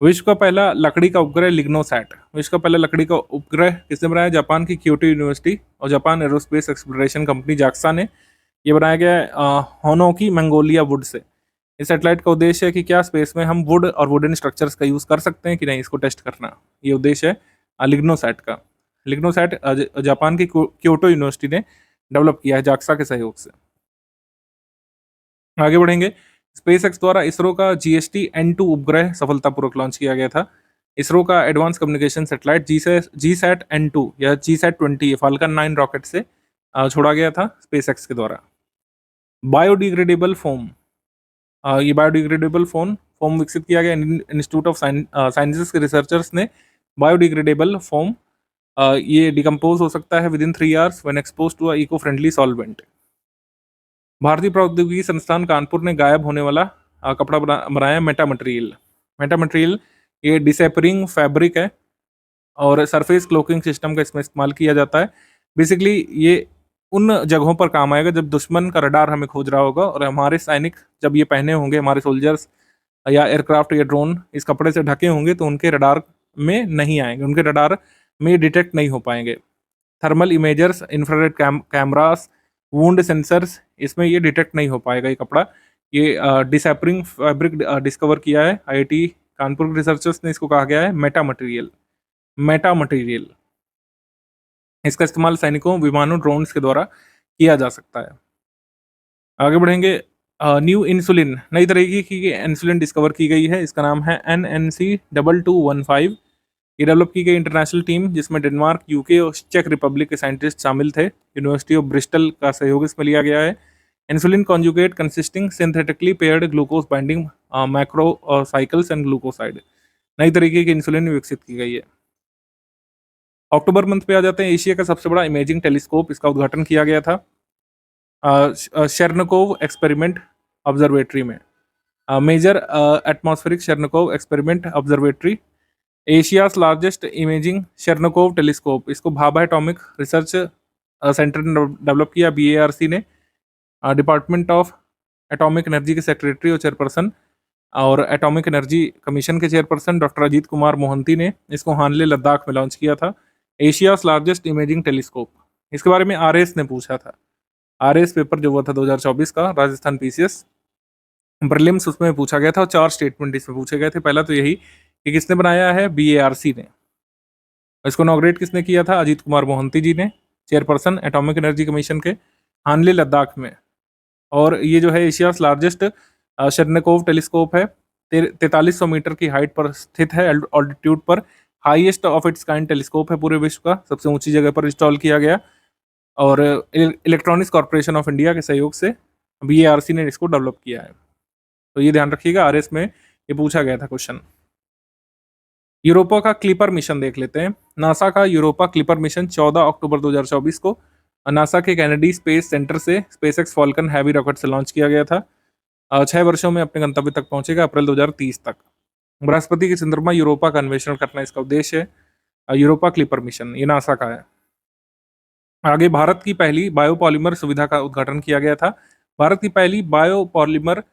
विश्व का पहला लकड़ी का उपग्रह लिग्नोसैट। विश्व का पहला लकड़ी का उपग्रह किसने बनाया? जापान की क्योटो यूनिवर्सिटी और Japan aerospace exploration company JAXA ने। ये बनाया गया है होनोकी मंगोलिया वुड से। इस सैटेलाइट का उद्देश्य है कि क्या स्पेस में हम वुड और वुडन स्ट्रक्चर्स का यूज कर सकते हैं कि नहीं, इसको टेस्ट करना। ये उद्देश्य है लिग्नोसैट का। लिग्नोसैट जापान की क्योटो यूनिवर्सिटी ने डेवलप किया है जाक्सा के सहयोग से। आगे बढ़ेंगे। स्पेसएक्स द्वारा इसरो का GST-N2 उपग्रह सफलतापूर्वक लॉन्च किया गया था। इसरो का एडवांस कम्युनिकेशन सैटेलाइट GSAT-N2 या GSAT-20 फाल्कन 9 रॉकेट से छोड़ा गया था स्पेसएक्स के द्वारा। Biodegradable foam. ये बायोडिग्रेडेबल फोम विकसित किया गया इंस्टीट्यूट ऑफ साइंसेस के रिसर्चर्स ने। बायोडिग्रेडेबल फोम ये डिकम्पोज हो सकता है within 3 hours when expose to eco friendly solvent. भारतीय प्रौद्योगिकी संस्थान कानपुर ने गायब होने वाला कपड़ा बनाया मेटा मटेरियल। मेटा मटेरियल ये डिसेपरिंग फैब्रिक है और सरफेस क्लोकिंग सिस्टम का इसमें इस्तेमाल किया जाता है। बेसिकली ये उन जगहों पर काम आएगा जब दुश्मन का रडार हमें खोज रहा होगा और हमारे सैनिक जब ये पहने होंगे, हमारे सोल्जर्स या एयरक्राफ्ट या ड्रोन इस कपड़े से ढके होंगे तो उनके रडार में नहीं आएंगे, उनके रडार में डिटेक्ट नहीं हो पाएंगे। Thermal इमेजर्स, infrared cameras, wound sensors, इसमें ये डिटेक्ट नहीं हो पाएगा ये कपड़ा। ये डिसेपरिंग फैब्रिक डिस्कवर किया है IIT कानपुर के रिसर्चर्स ने। इसको कहा गया है मेटा मटेरियल। मेटा मटेरियल इसका इस्तेमाल सैनिकों, विमानों, ड्रोन्स के द्वारा किया जा सकता है। आगे बढ़ेंगे। न्यू इंसुलिन, नई तरीके की इंसुलिन डिस्कवर की गई है। इसका नाम है NNC-2215। ये डेवलप की गई इंटरनेशनल टीम जिसमें डेनमार्क, UK और चेक रिपब्लिक के साइंटिस्ट शामिल थे। यूनिवर्सिटी ऑफ ब्रिस्टल का सहयोग इसमें लिया गया है। Insulin conjugate consisting synthetically paired glucose binding macro cycles and glucoside, नई तरीके की इंसुलिन विकसित की गई है। अक्टूबर मंथ पे आ जाते हैं। एशिया का सबसे बड़ा इमेजिंग टेलीस्कोप, इसका उद्घाटन किया गया था शेरनकोव एक्सपेरिमेंट ऑब्जर्वेटरी में। Major atmospheric Cherenkov experiment observatory, Asia's largest imaging Cherenkov telescope. इसको भाभा एटॉमिक रिसर्च सेंटर ने डेवलप किया, BARC ने। डिपार्टमेंट ऑफ एटॉमिक एनर्जी के सेक्रेटरी और चेयरपर्सन और एटॉमिक एनर्जी कमीशन के चेयरपर्सन डॉक्टर अजीत कुमार मोहंती ने इसको हानले लद्दाख में लॉन्च किया था। एशियाज लार्जेस्ट इमेजिंग टेलीस्कोप, इसके बारे में RS ने पूछा था। RS पेपर जो हुआ था 2024 का, राजस्थान PCS प्रीलिम्स, उसमें पूछा गया था और 4 स्टेटमेंट इसमें पूछे गए थे। पहला तो यही कि किसने बनाया है? BARC ने। इसको इनॉग्रेट किसने किया था? अजीत कुमार मोहंती जी ने, चेयरपर्सन एटॉमिक एनर्जी कमीशन के, हानले लद्दाख में। और ये जो है एशियाज लार्जेस्ट शेरनकोव टेलीस्कोप है। 4300 मीटर की हाइट पर स्थित है, ऑल्टीट्यूड पर। Highest of its kind telescope है पूरे विश्व का, सबसे ऊंची जगह पर इंस्टॉल किया गया। और इलेक्ट्रॉनिक्स कॉर्पोरेशन ऑफ इंडिया के सहयोग से BARC ने इसको डेवलप किया है। तो ये ध्यान रखिएगा, RS में ये पूछा गया था क्वेश्चन। यूरोपा का क्लिपर मिशन देख लेते हैं। नासा का यूरोपा क्लिपर मिशन 14 अक्टूबर 2024 को नासा के कैनेडी स्पेस सेंटर से स्पेसएक्स फाल्कन हैवी रॉकेट से लॉन्च किया गया था। 6 वर्षों में अपने गंतव्य तक पहुंचेगा, अप्रैल 2030 तक। बृहस्पति के चंद्रमा यूरोपा का अन्वेषण करना इसका उद्देश्य है। यूरोपा क्लिपर मिशन ये नासा का है। आगे, भारत की पहली बायोपॉलीमर सुविधा का उद्घाटन किया गया था। भारत की पहली बायोपॉलीमर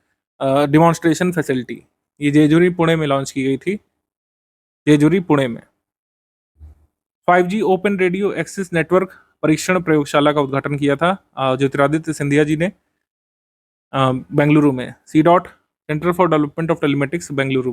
डिमॉन्स्ट्रेशन फैसिलिटी ये जेजुरी पुणे में लॉन्च की गई थी, जेजुरी पुणे में। 5G open radio access network परीक्षण प्रयोगशाला का उद्घाटन किया था ज्योतिरादित्य सिंधिया जी ने बेंगलुरु में। CDOT centre for development of telematics Bengaluru में।